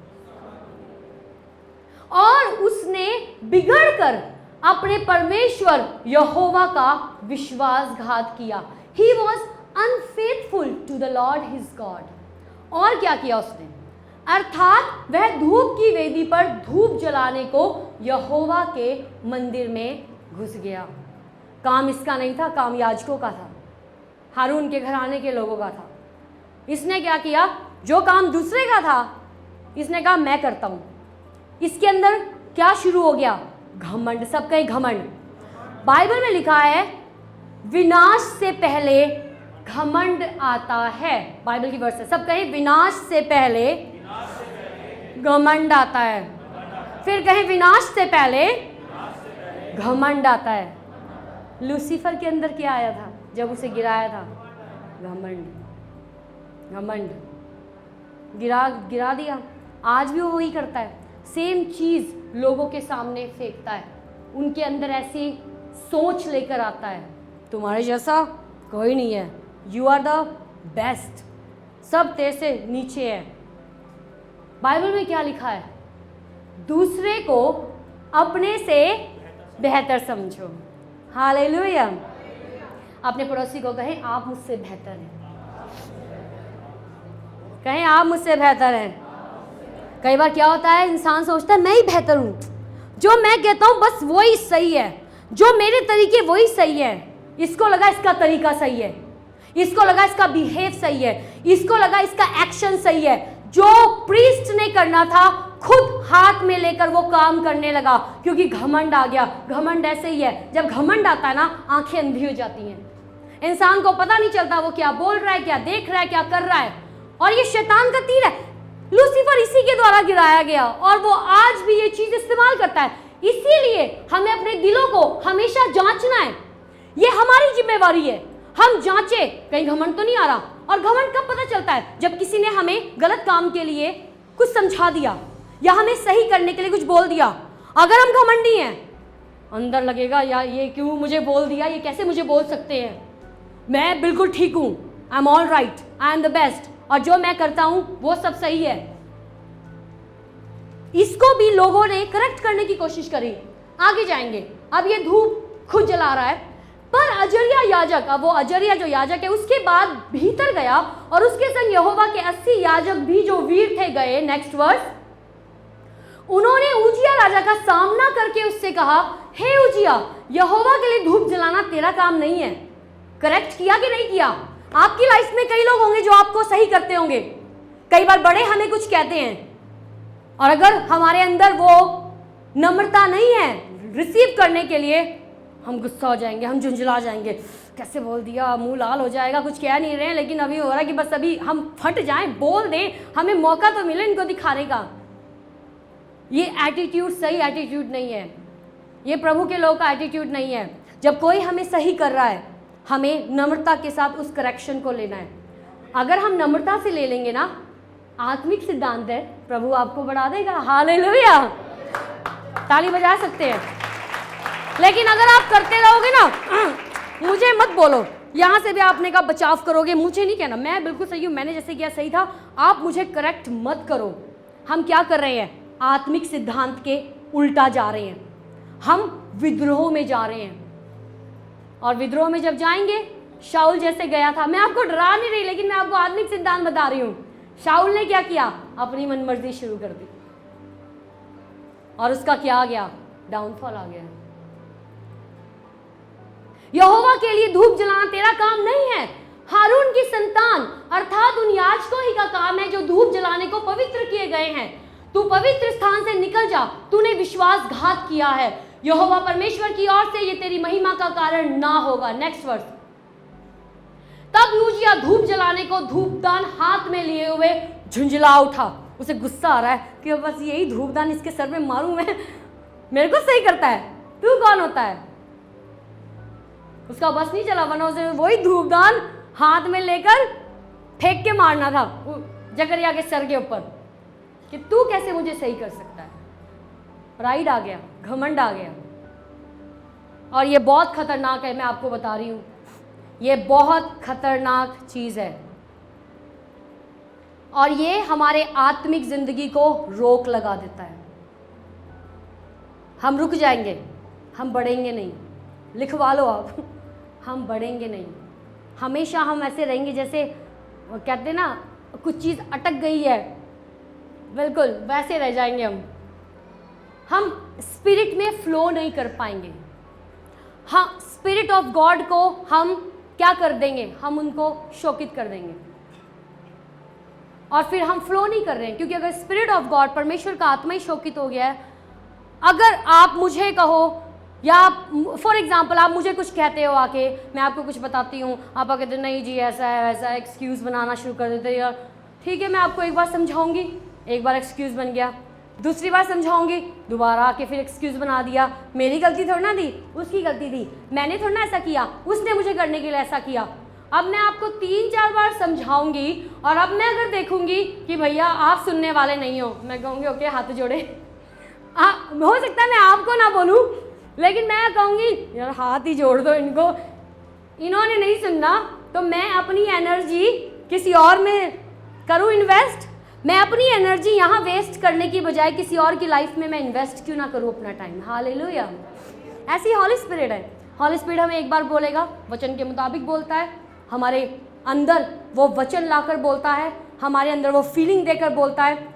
और उसने बिगड़कर अपने परमेश्वर यहोवा का विश्वासघात किया। He was unfaithful to the Lord his God। और क्या किया उसने? अर्थात वह धूप की वेदी पर धूप जलाने को यहोवा के मंदिर में घुस गया। काम इसका नहीं था, काम याजकों का था, हारून के घराने के लोगों का था। इसने क्या किया? जो काम दूसरे का था, इसने कहा मैं करता हूं। इसके अंदर क्या शुरू हो गया? घमंड। सब कहीं घमंड। बाइबल में लिखा है विनाश से पहले घमंड आता है। बाइबल की वर्स है, सब कहें विनाश से पहले घमंड आता है। फिर कहें विनाश से पहले घमंड आता है। लूसीफर के अंदर क्या आया था जब उसे गिराया था? घमंड। गिरा दिया। आज भी वो वही करता है, सेम चीज लोगों के सामने फेंकता है, उनके अंदर ऐसी सोच लेकर आता है, तुम्हारे जैसा कोई नहीं है, यू आर द बेस्ट, सब तेरे से नीचे है। बाइबल में क्या लिखा है? दूसरे को अपने से बेहतर समझो। हालेलुया। अपने पड़ोसी को कहें आप मुझसे बेहतर हैं। कहें आप मुझसे बेहतर हैं। कई बार क्या होता है, इंसान सोचता है मैं ही बेहतर हूँ, जो मैं कहता हूँ बस वही सही है, जो मेरे तरीके वही सही है। इसको लगा इसका तरीका सही है, इसको लगा इसका बिहेव सही है, इसको लगा इसका एक्शन सही है। जो प्रीस्ट ने करना था खुद हाथ में लेकर वो काम करने लगा, क्योंकि घमंड आ गया। घमंड ऐसे ही है, जब घमंड आता है ना, आंखें अंधी हो जाती हैं, इंसान को पता नहीं चलता वो क्या बोल रहा है, क्या देख रहा है, क्या कर रहा है। और ये शैतान का तीर है। लूसीफर इसी के द्वारा गिराया गया और वो आज भी ये चीज इस्तेमाल करता है। इसीलिए हमें अपने दिलों को हमेशा जांचना है, ये हमारी जिम्मेवारी है। हम जांचे कहीं घमंड तो नहीं आ रहा। और घमंड कब पता चलता है? जब किसी ने हमें गलत काम के लिए कुछ समझा दिया, या हमें सही करने के लिए कुछ बोल दिया, अगर हम घमंडी हैं, अंदर लगेगा यार ये क्यों मुझे बोल दिया, ये कैसे मुझे बोल सकते हैं, मैं बिल्कुल ठीक हूं, I am all right, I am the best, और जो मैं करता हूं वो सब सही है। इसको भी लोगों ने करेक्ट करने की कोशिश करी। आगे जाएंगे, अब ये धूप खुद जला रहा है, पर अजर्या याजक, अब वो अजर्या जो याजक है उसके बाद भीतर गया और उसके संग यहोवा के 80 याजक भी जो वीर थे गए। नेक्स्ट वर्स, उन्होंने उजिया राजा का सामना करके उससे कहा, हे उजिया, यहोवा के लिए धूप जलाना तेरा काम नहीं है। करेक्ट किया कि नहीं किया? आपकी लाइफ में कई लोग होंगे जो आपको सही करते होंगे, कई बार बड़े हमें कुछ कहते हैं, और अगर हमारे अंदर वो नम्रता नहीं है रिसीव करने के लिए, हम गुस्सा हो जाएंगे, हम झुंझला जाएंगे, कैसे बोल दिया, मुंह लाल हो जाएगा, कुछ कह नहीं रहे हैं लेकिन अभी हो रहा है कि बस अभी हम फट जाएं, बोल दें, हमें मौका तो मिले इनको दिखाने का। ये एटीट्यूड सही एटीट्यूड नहीं है, ये प्रभु के लोग का एटीट्यूड नहीं है। जब कोई हमें सही कर रहा है, हमें नम्रता के साथ उस करेक्शन को लेना है। अगर हम नम्रता से ले लेंगे ना, आत्मिक सिद्धांत है, प्रभु आपको बढ़ा देगा। हालेलुया, ताली बजा सकते हैं। लेकिन अगर आप करते रहोगे ना, मुझे मत बोलो, यहां से भी आपने का बचाव करोगे, मुझे नहीं कहना मैं बिल्कुल सही हूं, मैंने जैसे किया सही था, आप मुझे करेक्ट मत करो। हम क्या कर रहे हैं? आत्मिक सिद्धांत के उल्टा जा रहे हैं, हम विद्रोह में जा रहे हैं। और विद्रोह में जब जाएंगे, शाऊल जैसे गया था, मैं आपको डरा नहीं रही लेकिन मैं आपको आत्मिक सिद्धांत बता रही हूं। शाऊल ने क्या किया? अपनी मनमर्जी शुरू कर दी, और उसका क्या आ गया? डाउनफॉल आ गया। यहोवा के लिए धूप जलाना तेरा काम नहीं है। हारून की संतान अर्थात उन याजकों ही का काम है जो धूप जलाने को पवित्र किए गए हैं। तू पवित्र स्थान से निकल जा, तूने विश्वासघात किया है। यहोवा परमेश्वर की ओर से ये तेरी महिमा का कारण ना होगा। नेक्स्ट वर्स, तब यूजिया धूप जलाने को धूपदान हाथ में लिए हुए झुंझला उठा। उसे गुस्सा आ रहा है कि बस यही धूपदान इसके सर में मारूं मैं, मेरे को सही करता है, तू कौन होता है? उसका बस नहीं चला, वरना उसे वही धूपदान हाथ में लेकर फेंक के मारना था जकरिया के सर के ऊपर कि तू कैसे मुझे सही कर सकता है। प्राइड आ गया, घमंड आ गया, और ये बहुत खतरनाक है। मैं आपको बता रही हूं, ये बहुत खतरनाक चीज है, और ये हमारे आत्मिक जिंदगी को रोक लगा देता है। हम रुक जाएंगे, हम बढ़ेंगे नहीं। लिखवा लो आप, हम बढ़ेंगे नहीं। हमेशा हम ऐसे रहेंगे जैसे कहते ना, कुछ चीज़ अटक गई है, बिल्कुल वैसे रह जाएंगे हम स्पिरिट में फ्लो नहीं कर पाएंगे। हाँ, स्पिरिट ऑफ गॉड को हम क्या कर देंगे? हम उनको शोकित कर देंगे, और फिर हम फ्लो नहीं कर रहे हैं। क्योंकि अगर स्पिरिट ऑफ गॉड, परमेश्वर का आत्मा ही शोकित हो गया है, अगर आप मुझे कहो, या फॉर एग्जाम्पल आप मुझे कुछ कहते हो आके, मैं आपको कुछ बताती हूँ, आप कहते हो नहीं जी ऐसा है वैसा है, एक्सक्यूज़ बनाना शुरू कर देते हैं। यार ठीक है, मैं आपको एक बार समझाऊंगी, एक बार एक्सक्यूज़ बन गया, दूसरी बार समझाऊंगी, दोबारा आके फिर एक्सक्यूज़ बना दिया। मेरी गलती थोड़ी ना थी, उसकी गलती थी, मैंने थोड़ा ना ऐसा किया, उसने मुझे करने के लिए ऐसा किया। अब मैं आपको 3-4 बार समझाऊंगी, और अब मैं अगर देखूंगी कि भैया आप सुनने वाले नहीं हो, मैं कहूँगी ओके हाथ जोड़े। हो सकता है मैं आपको ना बोलूँ, लेकिन मैं कहूँगी यार हाथ ही जोड़ दो इनको, इन्होंने नहीं सुनना, तो मैं अपनी एनर्जी किसी और में करूँ इन्वेस्ट। मैं अपनी एनर्जी यहाँ वेस्ट करने की बजाय किसी और की लाइफ में मैं इन्वेस्ट क्यों ना करूँ अपना टाइम। हालेलुया। ऐसी हॉली स्पिरिट है। हॉली स्पिरिट हमें एक बार बोलेगा, वचन के मुताबिक बोलता है, हमारे अंदर वो वचन लाकर बोलता है, हमारे अंदर वो फीलिंग देकर बोलता है।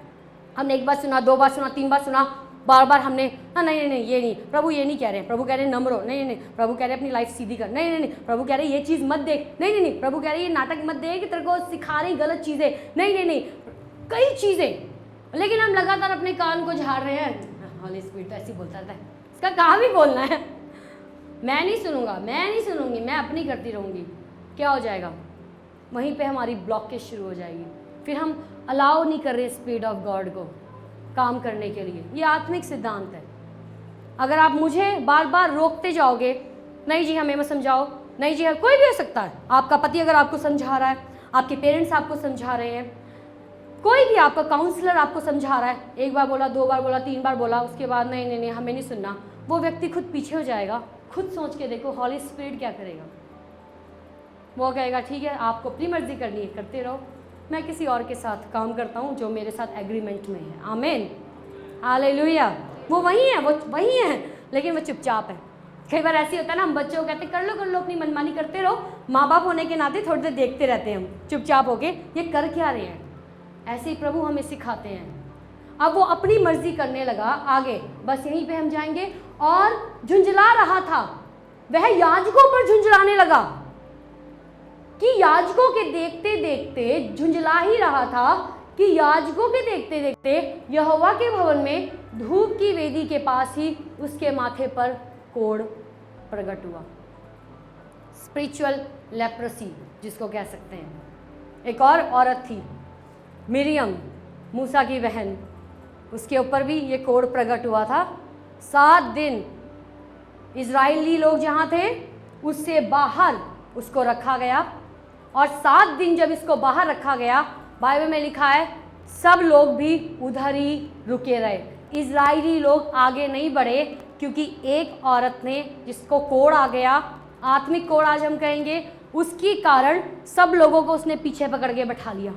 हमने एक बार सुना, 2 बार सुना, 3 बार सुना, बार बार हमने नहीं नहीं ये नहीं, प्रभु ये नहीं कह रहे हैं, प्रभु कह रहे हैं नम्र हो, नहीं नहीं, प्रभु कह रहे हैं अपनी लाइफ सीधी कर, नहीं नहीं, प्रभु कह रहे हैं ये चीज़ मत देख, नहीं नहीं, प्रभु कह रहे हैं ये नाटक मत देख, तेरे को सिखा रही गलत चीज़ें, नहीं नहीं, कई चीज़ें। लेकिन हम लगातार अपने कान को झाड़ रहे हैं। हॉली स्पिरिट ऐसी बोलता रहता है, इसका कहाँ भी बोलना है, मैं नहीं सुनूंगा, मैं नहीं सुनूंगी, मैं अपनी करती रहूँगी। क्या हो जाएगा? वहीं पे हमारी ब्लॉकेज शुरू हो जाएगी। फिर हम अलाउ नहीं कर रहे स्पिरिट ऑफ गॉड को काम करने के लिए। ये आत्मिक सिद्धांत है। अगर आप मुझे बार बार रोकते जाओगे, नहीं जी हमें मत समझाओ, नहीं जी कोई भी हो सकता है, आपका पति अगर आपको समझा रहा है, आपके पेरेंट्स आपको समझा रहे हैं, कोई भी आपका काउंसलर आपको समझा रहा है, एक बार बोला, 2 बार बोला, 3 बार बोला, उसके बाद नहीं हमें नहीं सुनना, वो व्यक्ति खुद पीछे हो जाएगा। खुद सोच के देखो हॉली स्पिरिट क्या करेगा। वो कहेगा ठीक है, आपको अपनी मर्जी करनी है, करते रहो, मैं किसी और के साथ काम करता हूँ जो मेरे साथ एग्रीमेंट में है। आमीन, हालेलुया। वो वही है, लेकिन वो चुपचाप है। कई बार ऐसे होता है ना, हम बच्चों को कहते हैं कर लो अपनी मनमानी करते रहो, माँ बाप होने के नाते थोड़ी देर देखते रहते हैं हम चुपचाप होके, ये कर क्या रहे हैं। ऐसे ही प्रभु हमें सिखाते हैं। अब वो अपनी मर्जी करने लगा आगे, बस यहीं पे हम जाएंगे। और झुंझला रहा था, वह याजकों पर झुंझलाने लगा कि याजकों के देखते देखते झुंझला ही रहा था कि याजकों के देखते देखते यहोवा के भवन में धूप की वेदी के पास ही उसके माथे पर कोढ़ प्रकट हुआ। स्पिरिचुअल लेप्रोसी जिसको कह सकते हैं। एक और औरत थी, मिरियम, मूसा की बहन, उसके ऊपर भी ये कोढ़ प्रकट हुआ था। 7 दिन इजरायली लोग जहाँ थे उससे बाहर उसको रखा गया, और 7 दिन जब इसको बाहर रखा गया, बाइबल में लिखा है सब लोग भी उधर ही रुके रहे। इजरायली लोग आगे नहीं बढ़े, क्योंकि एक औरत ने, जिसको कोढ़ आ गया, आत्मिक कोढ़ आज हम कहेंगे, उसके कारण सब लोगों को उसने पीछे पकड़ के बैठा लिया।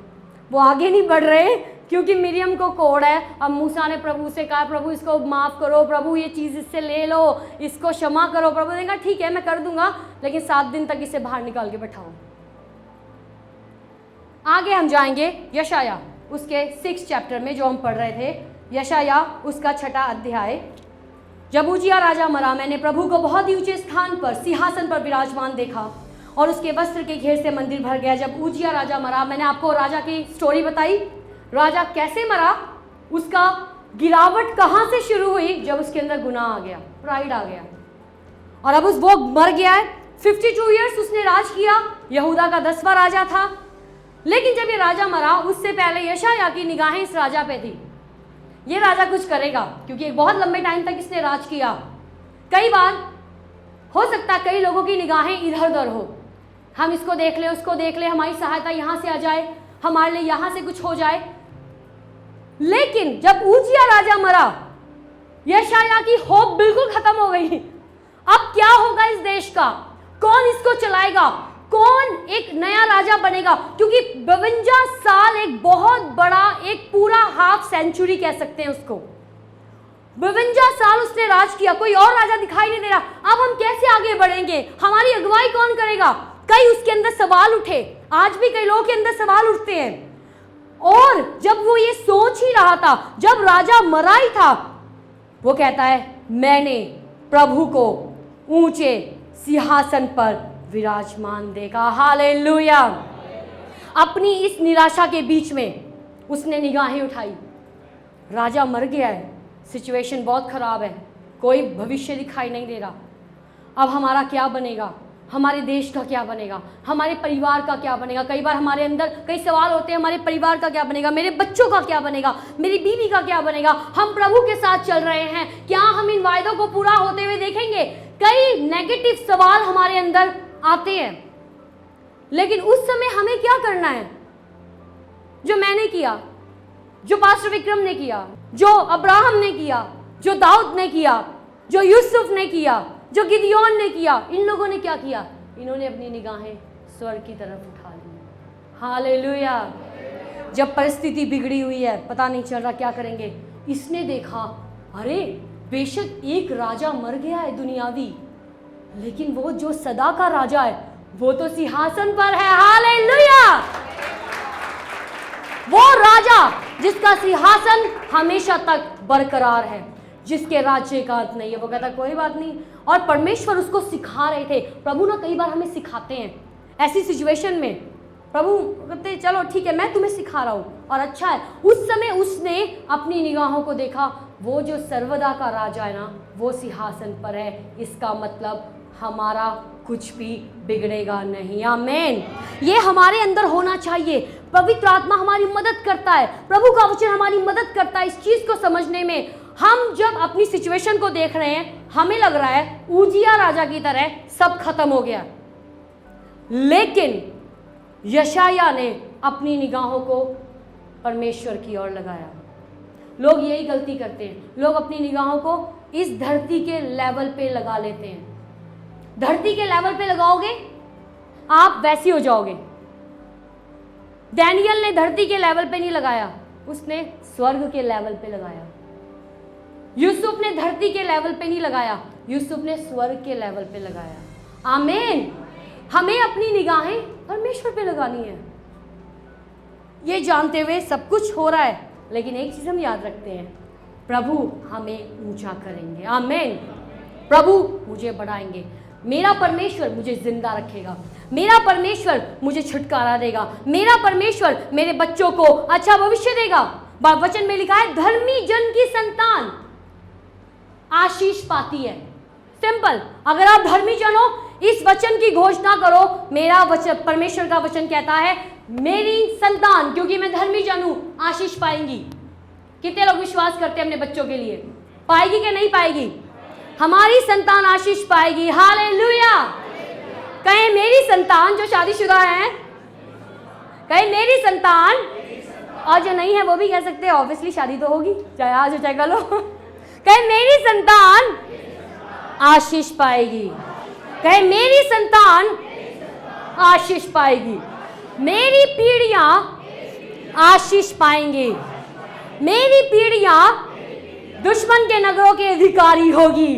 वो आगे नहीं बढ़ रहे क्योंकि मिरियम को कोढ़ है। अब मूसा ने प्रभु से कहा, प्रभु इसको माफ़ करो, प्रभु ये चीज़ इससे ले लो, इसको क्षमा करो। प्रभु ने कहा ठीक है मैं कर दूंगा, लेकिन 7 दिन तक इसे बाहर निकाल के बैठाओ। आगे हम जाएंगे यशाया, उसके 6 चैप्टर में जो हम पढ़ रहे थे, यशाया उसका 6 अध्याय। जब उजिया राजा मरा, मैंने प्रभु को बहुत ही ऊंचे स्थान पर सिंहासन पर विराजमान देखा, और उसके वस्त्र के घेर से मंदिर भर गया। जब उजिया राजा मरा, मैंने आपको राजा की स्टोरी बताई, राजा कैसे मरा, उसका गिरावट कहाँ से शुरू हुई, जब उसके अंदर गुनाह आ गया, प्राइड आ गया, और अब वो मर गया है। 52 ईयर्स उसने राज किया, यहूदा का 10वां राजा था। लेकिन जब ये राजा मरा, उससे पहले यशाया की निगाहें इस राजा पे थी, ये राजा कुछ करेगा, क्योंकि एक बहुत लंबे टाइम तक इसने राज किया। कई बार हो सकता है कई लोगों की निगाहें इधर उधर हो, हम इसको देख ले, उसको देख ले, हमारी सहायता यहाँ से आ जाए, हमारे लिए यहाँ से कुछ हो जाए। लेकिन जब उजिया राजा मरा, यशाया की होप बिल्कुल खत्म हो गई। अब क्या होगा इस देश का, कौन इसको चलाएगा, कौन एक नया राजा बनेगा, क्योंकि 52 साल एक बहुत बड़ा, एक पूरा हाफ सेंचुरी कह सकते हैं उसको। 52 साल उसने राज किया, कोई और राजा दिखाई नहीं दे रहा। अब हम कैसे आगे बढ़ेंगे, हमारी अगुवाई कौन करेगा। कई उसके अंदर सवाल उठे, आज भी कई लोगों के अंदर सवाल उठते हैं। और जब वो ये सोच ही रहा था, जब राजा मरा ही था, वो कहता है मैंने प्रभु को ऊंचे सिंहासन पर विराजमान देखा। हालेलुया। अपनी इस निराशा के बीच में उसने निगाहें उठाई, राजा मर गया है, सिचुएशन बहुत खराब है, कोई भविष्य दिखाई नहीं दे रहा। अब हमारा क्या बनेगा, हमारे देश का क्या बनेगा, हमारे परिवार का क्या बनेगा। कई बार हमारे अंदर कई सवाल होते हैं, हमारे परिवार का क्या बनेगा, मेरे बच्चों का क्या बनेगा, मेरी बीवी का क्या बनेगा। हम प्रभु के साथ चल रहे हैं, क्या हम इन वायदों को पूरा होते हुए देखेंगे। कई नेगेटिव सवाल हमारे अंदर आते हैं, लेकिन उस समय हमें क्या करना है, जो मैंने किया, जो पास्टर विक्रम ने किया, जो अब्राहम ने किया, जो दाऊद ने किया, जो यूसुफ ने किया, जो गिदियोन ने किया। इन लोगों ने क्या किया, इन्होंने अपनी निगाहें स्वर्ग की तरफ उठा ली। हालेलुया। जब परिस्थिति बिगड़ी हुई है, पता नहीं चल रहा क्या करेंगे, इसने देखा अरे बेशक एक राजा मर गया है दुनियावी, लेकिन वो जो सदा का राजा है वो तो सिंहासन पर है। हालेलुया। वो राजा जिसका सिंहासन हमेशा तक बरकरार है, जिसके राज्य का अंत नहीं है। वो कहता कोई बात नहीं, और परमेश्वर उसको सिखा रहे थे। प्रभु ना कई बार हमें सिखाते हैं ऐसी सिचुएशन में, प्रभु कहते चलो ठीक है मैं तुम्हें सिखा रहा हूँ, और अच्छा है। उस समय उसने अपनी निगाहों को देखा, वो जो सर्वदा का राजा है ना, वो सिंहासन पर है। इसका मतलब हमारा कुछ भी बिगड़ेगा नहीं। आमीन। ये हमारे अंदर होना चाहिए। पवित्र आत्मा हमारी मदद करता है, प्रभु का वचन हमारी मदद करता है इस चीज को समझने में। हम जब अपनी सिचुएशन को देख रहे हैं, हमें लग रहा है उजिया राजा की तरह सब खत्म हो गया, लेकिन यशाया ने अपनी निगाहों को परमेश्वर की ओर लगाया। लोग यही गलती करते हैं, लोग अपनी निगाहों को इस धरती के लेवल पे लगा लेते हैं। धरती के लेवल पे लगाओगे आप वैसी हो जाओगे। डैनियल ने धरती के लेवल पे नहीं लगाया, उसने स्वर्ग के लेवल पे लगाया। यूसुफ ने धरती के लेवल पे नहीं लगाया, यूसुफ ने स्वर्ग के लेवल पे लगाया। आमीन। हमें अपनी निगाहें परमेश्वर पे लगानी है। ये जानते हुए सब कुछ हो रहा है, लेकिन एक चीज हम याद रखते हैं, प्रभु हमें ऊंचा करेंगे। आमीन। प्रभु मुझे बढ़ाएंगे, मेरा परमेश्वर मुझे जिंदा रखेगा, मेरा परमेश्वर मुझे छुटकारा देगा, मेरा परमेश्वर मेरे बच्चों को अच्छा भविष्य देगा। वचन में लिखा है धर्मी जन की संतान आशीष पाती है। सिंपल, अगर आप धर्मी जन हो, इस वचन की घोषणा करो। मेरा वचन, परमेश्वर का वचन कहता है मेरी संतान, क्योंकि मैं धर्मी जन हूं, आशीष पाएंगी। कितने लोग विश्वास करते हैं अपने बच्चों के लिए? पाएगी कि नहीं पाएगी? हमारी संतान आशीष पाएगी। हालेलुया। कहें मेरी संतान जो शादीशुदा है, कहें मेरी संतान, और जो नहीं है वो भी कह सकते हैं, ऑब्वियसली शादी तो होगी, चाहे आज हो चाहे कल हो। कहें मेरी संतान आशीष पाएगी। कहें मेरी संतान आशीष पाएगी। मेरी पीढ़ियां आशीष पाएंगी। मेरी पीढ़ियां दुश्मन के नगरों के अधिकारी होगी।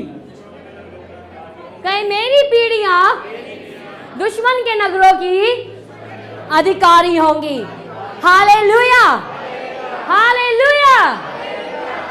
कहें मेरी पीढ़ियां दुश्मन के नगरों की अधिकारी होंगी। Hallelujah, hallelujah.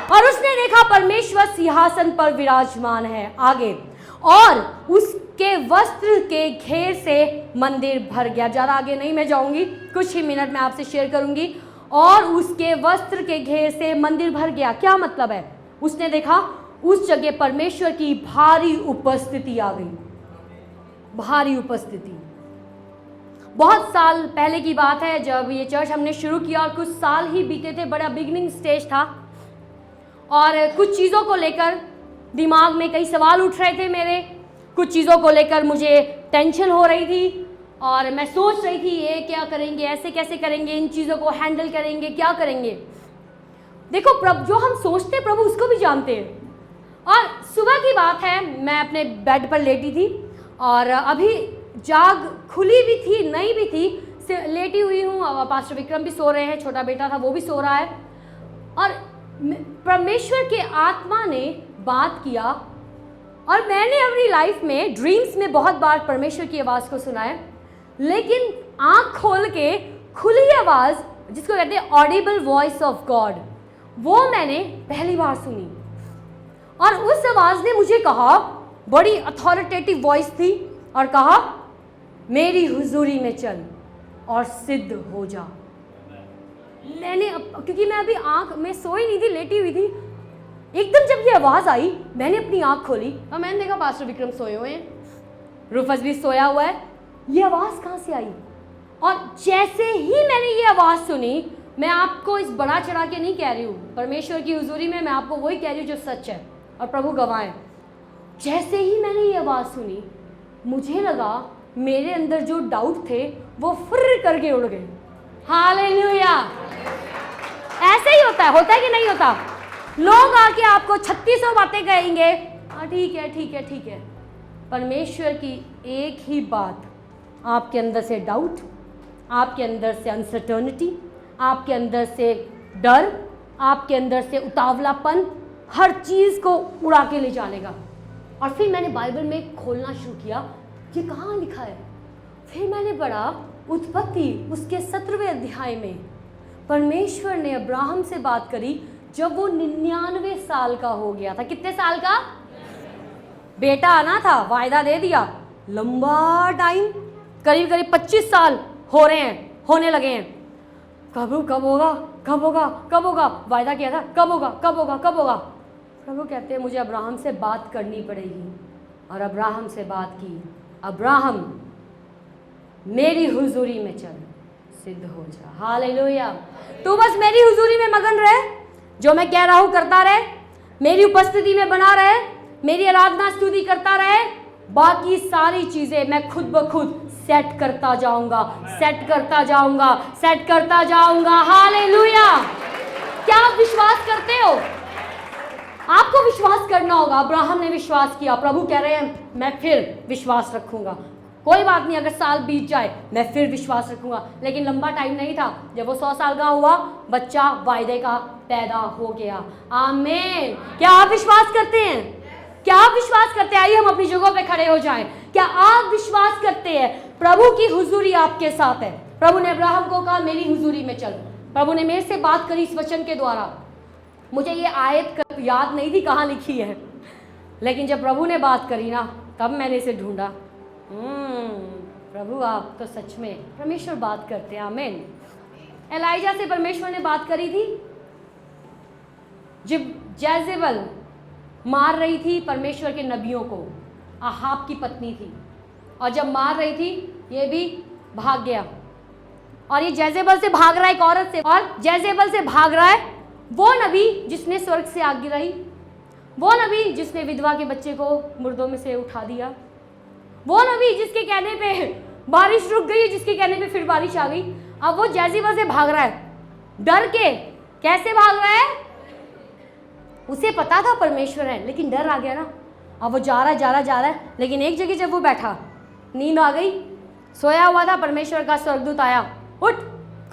और उसने देखा परमेश्वर सिंहासन पर विराजमान है। आगे, और उसके वस्त्र के घेर से मंदिर भर गया। ज़्यादा आगे नहीं मैं जाऊंगी, कुछ ही मिनट में आपसे शेयर करूंगी। और उसके वस्त्र के घेर से मंदिर भर गया। क्या मतलब है? उसने देखा उस जगह परमेश्वर की भारी उपस्थिति आ गई। भारी उपस्थिति। बहुत साल पहले की बात है, जब ये चर्च हमने शुरू किया और कुछ साल ही बीते थे, बड़ा बिगनिंग स्टेज था, और कुछ चीज़ों को लेकर दिमाग में कई सवाल उठ रहे थे मेरे। कुछ चीज़ों को लेकर मुझे टेंशन हो रही थी, और मैं सोच रही थी ये क्या करेंगे, ऐसे कैसे करेंगे, इन चीज़ों को हैंडल करेंगे, क्या करेंगे। देखो, प्रभु जो हम सोचते हैं प्रभु उसको भी जानते हैं। और सुबह की बात है, मैं अपने बेड पर लेटी थी, और अभी जाग खुली भी थी नहीं भी थी, लेटी हुई हूँ। पास्टर विक्रम भी सो रहे हैं, छोटा बेटा था वो भी सो रहा है, और परमेश्वर के आत्मा ने बात किया। और मैंने अपनी लाइफ में ड्रीम्स में बहुत बार परमेश्वर की आवाज़ को सुना है, लेकिन आँख खोल के खुली आवाज़, जिसको कहते हैं ऑडिबल वॉइस ऑफ गॉड, वो मैंने पहली बार सुनी। और उस आवाज़ ने मुझे कहा, बड़ी अथॉरिटेटिव वॉइस थी, और कहा मेरी हुजूरी में चल और सिद्ध हो जा। मैंने, क्योंकि मैं अभी आँख में सोई नहीं थी, लेटी हुई थी, एकदम जब ये आवाज़ आई मैंने अपनी आँख खोली और मैंने देखा पास्टर विक्रम सोए हुए हैं, रूफस भी सोया हुआ है। ये आवाज़ कहाँ से आई? और जैसे ही मैंने ये आवाज़ सुनी, मैं आपको इस बड़ा चढ़ा के नहीं कह रही हूँ, परमेश्वर की हुजूरी में मैं आपको वही कह रही हूँ जो सच है, और प्रभु गवाह है। जैसे ही मैंने ये आवाज़ सुनी, मुझे लगा मेरे अंदर जो डाउट थे वो फुर्र करके उड़ गए। हालेलुया। ऐसे ही होता है कि नहीं होता? लोग आके आपको 3600 बातें कहेंगे, हाँ ठीक है ठीक है ठीक है। परमेश्वर की एक ही बात, आपके अंदर से डाउट, आपके अंदर से अनसर्टनिटी, आपके अंदर से डर, आपके अंदर से उतावलापन, हर चीज़ को उड़ा के ले जानेगा। और फिर मैंने बाइबल में खोलना शुरू किया, ये कहाँ लिखा है। फिर मैंने पढ़ा उत्पत्ति उसके 17वें अध्याय में परमेश्वर ने अब्राहम से बात करी जब वो 99 साल का हो गया था। कितने साल का? बेटा आना था, वायदा दे दिया, लंबा टाइम, करीब करीब 25 साल हो रहे हैं, होने लगे हैं। कब होगा कब होगा कब होगा, वायदा किया था, कब होगा कब होगा कब होगा। प्रभु कहते हैं मुझे अब्राहम से बात करनी पड़ेगी, और अब्राहम से बात की। अब्राहम मेरी हुजूरी में चल, सिद्ध हो जा। हालेलुया। तू बस मेरी हुजूरी में मगन रहे, जो मैं कह रहा हूँ करता रहे, मेरी उपस्थिति में बना रहे, मेरी आराधना स्तुति करता रहे, बाकी सारी चीज़ें मैं खुद ब खुद सेट करता जाऊंगा, सेट करता जाऊंगा, सेट करता जाऊंगा। हालेलुया। क्या आप विश्वास करते हो? आपको विश्वास करना होगा। अब्राहम ने विश्वास किया। प्रभु कह रहे हैं मैं फिर विश्वास रखूंगा। कोई बात नहीं, अगर साल बीत जाए मैं फिर विश्वास रखूंगा। लेकिन लंबा टाइम नहीं था। जब वो 100 साल का हुआ, बच्चा वायदे का पैदा हो गया। आमीन। क्या आप विश्वास करते हैं? क्या आप विश्वास करते हैं? आइए हम अपनी जगहों पे खड़े हो जाएं। क्या आप विश्वास करते हैं प्रभु की हुजूरी आपके साथ है? प्रभु ने अब्राहम को कहा मेरी हुजूरी में चल। प्रभु ने मेरे से बात करी इस वचन के द्वारा। मुझे ये आयत याद नहीं थी कहाँ लिखी है, लेकिन जब प्रभु ने बात करी ना, तब मैंने इसे ढूंढा। प्रभु आप तो सच में परमेश्वर बात करते हैं। आमीन। एलाइजा से परमेश्वर ने बात करी थी जब जेजेबल मार रही थी परमेश्वर के नबियों को। अहाब की पत्नी थी, और जब मार रही थी ये भी भाग गया। और ये जेजेबल से भाग रहा है, एक औरत से, और जेजेबल से भाग रहा है वो नबी जिसने स्वर्ग से आग गिराई, वो नबी जिसने विधवा के बच्चे को मुर्दों में से उठा दिया, वो नबी जिसके कहने पे बारिश रुक गई, जिसके कहने पे फिर बारिश आ गई। अब वो जेजेबल से भाग रहा है, डर के। कैसे भाग रहा है? उसे पता था परमेश्वर है, लेकिन डर आ गया ना। अब वो जा रहा है, लेकिन एक जगह जब वो बैठा, नींद आ गई, सोया हुआ था, परमेश्वर का स्वर्गदूत आया, उठ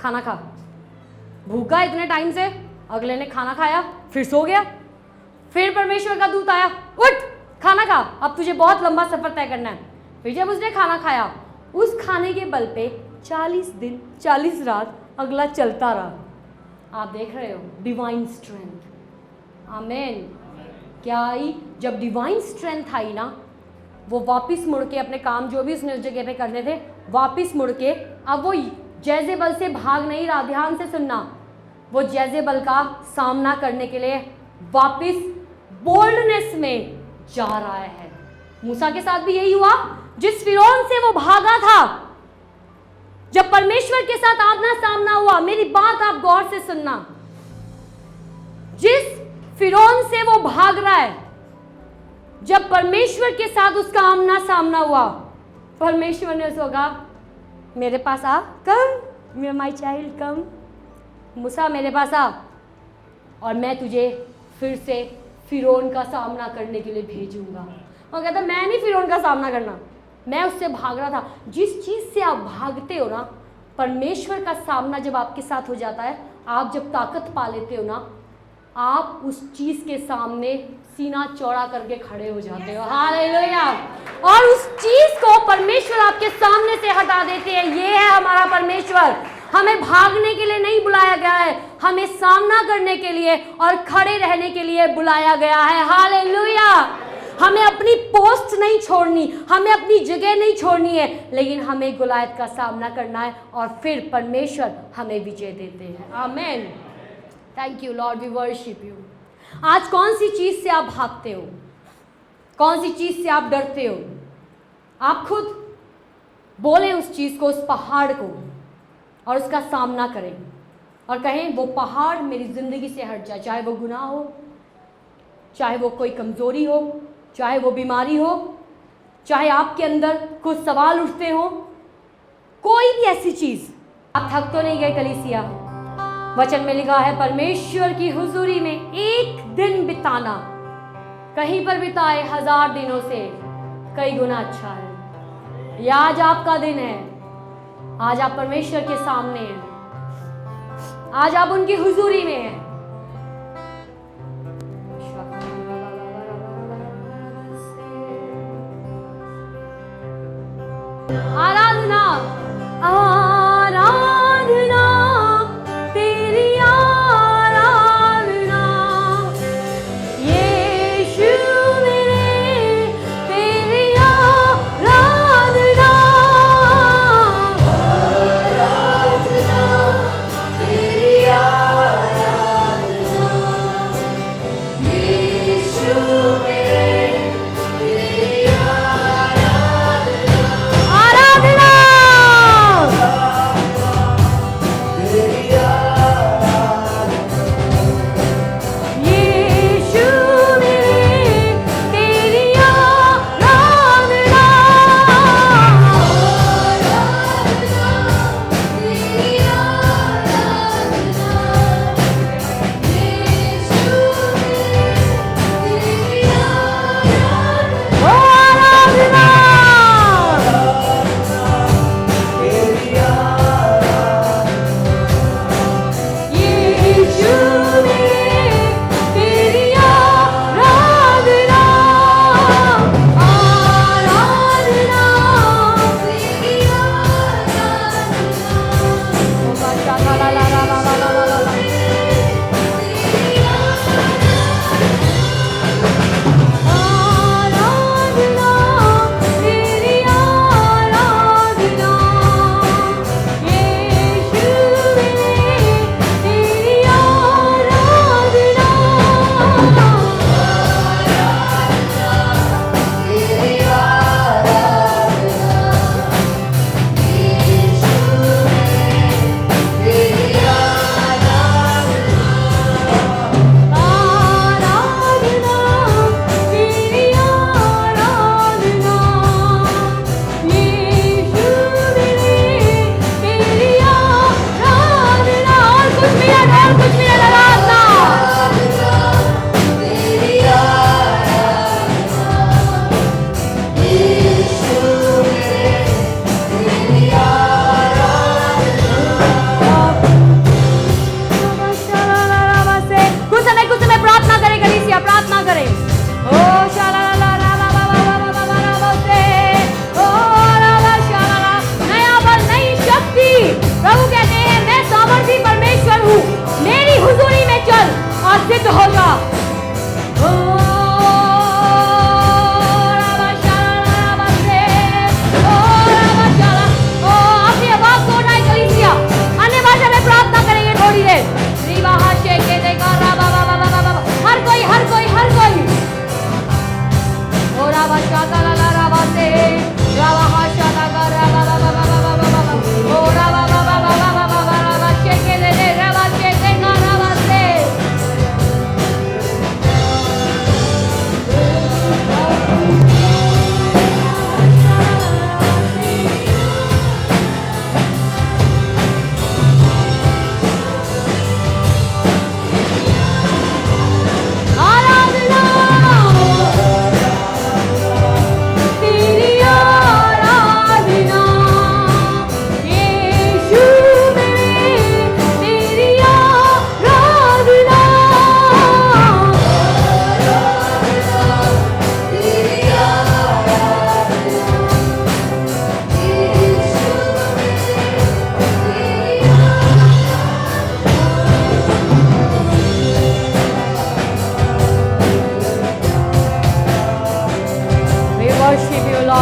खाना खा। भूखा इतने टाइम से, अगले ने खाना खाया, फिर सो गया। फिर परमेश्वर का दूत आया, उठ खाना खा, अब तुझे बहुत लंबा सफर तय करना है। फिर जब उसने खाना खाया, उस खाने के बल पे 40 दिन 40 रात अगला चलता रहा। आप देख रहे हो डिवाइन स्ट्रेंथ। आमीन। क्या आई? जब डिवाइन स्ट्रेंथ आई ना, वो वापस मुड़ के अपने काम जो भी उसने उस जगह पे करने थे, वापस मुड़ के, अब वो जेजेबल से भाग नहीं रहा। ध्यान से सुनना, वो जेजेबल का सामना करने के लिए वापस बोल्डनेस में जा रहा है। मूसा के साथ भी यही हुआ। जिस फिरौन से वो भागा था, जब परमेश्वर के साथ आमना सामना हुआ, मेरी बात आप गौर से सुनना, जिस फिरौन से वो भाग रहा है, जब परमेश्वर के साथ उसका आमना सामना हुआ, परमेश्वर ने उसको कहा मेरे पास आ, कम मेरा माई चाइल्ड कम, मूसा मेरे पास आ, और मैं तुझे फिर से फिरौन का सामना करने के लिए भेजूंगा। वो कहता मैं नहीं फिरौन का सामना करना, मैं उससे भाग रहा था। जिस चीज़ से आप भागते हो ना, परमेश्वर का सामना जब आपके साथ हो जाता है, आप जब ताकत पा लेते हो ना, आप उस चीज़ के सामने सीना चौड़ा करके खड़े हो जाते हो। हालेलुया। और उस चीज़ को परमेश्वर आपके सामने से हटा देते हैं। ये है हमारा परमेश्वर। हमें भागने के लिए नहीं बुलाया गया है, हमें सामना करने के लिए और खड़े रहने के लिए बुलाया गया है। हालेलुया। हमें अपनी पोस्ट नहीं छोड़नी, हमें अपनी जगह नहीं छोड़नी है, लेकिन हमें गुलायत का सामना करना है, और फिर परमेश्वर हमें विजय देते हैं। आमीन। Thank you lord, we worship you. आज कौन सी चीज़ से आप भागते हो? कौन सी चीज़ से आप डरते हो? आप खुद बोलें उस चीज़ को, उस पहाड़ को, और उसका सामना करें और कहें वो पहाड़ मेरी ज़िंदगी से हट जाए। चाहे वो गुनाह हो, चाहे वो कोई कमज़ोरी हो, चाहे वो बीमारी हो, चाहे आपके अंदर कुछ सवाल उठते हो, कोई भी ऐसी चीज़। आप थक तो नहीं गए कलीसिया? वचन में लिखा है परमेश्वर की हुजूरी में एक दिन बिताना कहीं पर बिताए 1000 दिनों से कई गुना अच्छा है। यह आज आपका दिन है। आज आप परमेश्वर के सामने हैं, आज आप उनकी हुजूरी में हैं। आराधना आराधना तेरी आराधना यीशु मेरे तेरी आराधना आराधना तेरी आराधना यीशु मेरे तेरी आराधना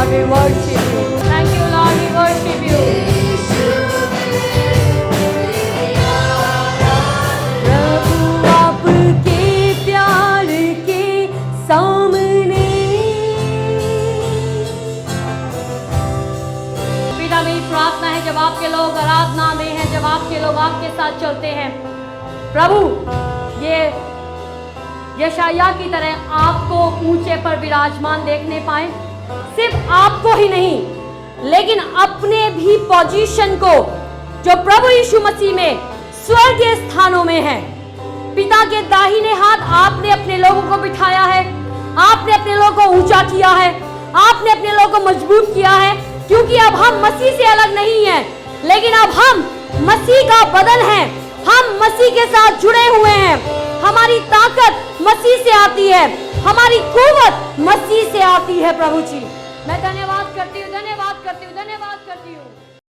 Lord, we worship you. Thank you, Lord, we worship you. प्रभु आपके प्यार के सामने। पिता, मेरी प्रार्थना है जब आपके लोग आराधना में हैं, जब आपके लोग आपके साथ चलते हैं प्रभु, ये यशाया की तरह आपको ऊंचे पर विराजमान देखने पाए। सिर्फ आपको ही नहीं लेकिन अपने भी पोजीशन को जो प्रभु यीशु मसीह में स्वर्गीय स्थानों में है। पिता के दाहिने हाथ आपने अपने लोगों को बिठाया है, आपने अपने लोगों को ऊंचा किया है, आपने अपने लोगों को मजबूत किया है, क्योंकि अब हम मसीह से अलग नहीं हैं, लेकिन अब हम मसीह का बदन हैं। हम मसीह के साथ जुड़े हुए हैं। हमारी ताकत मसीह से आती है, हमारी कुव्वत मसीह से आती है प्रभु जी।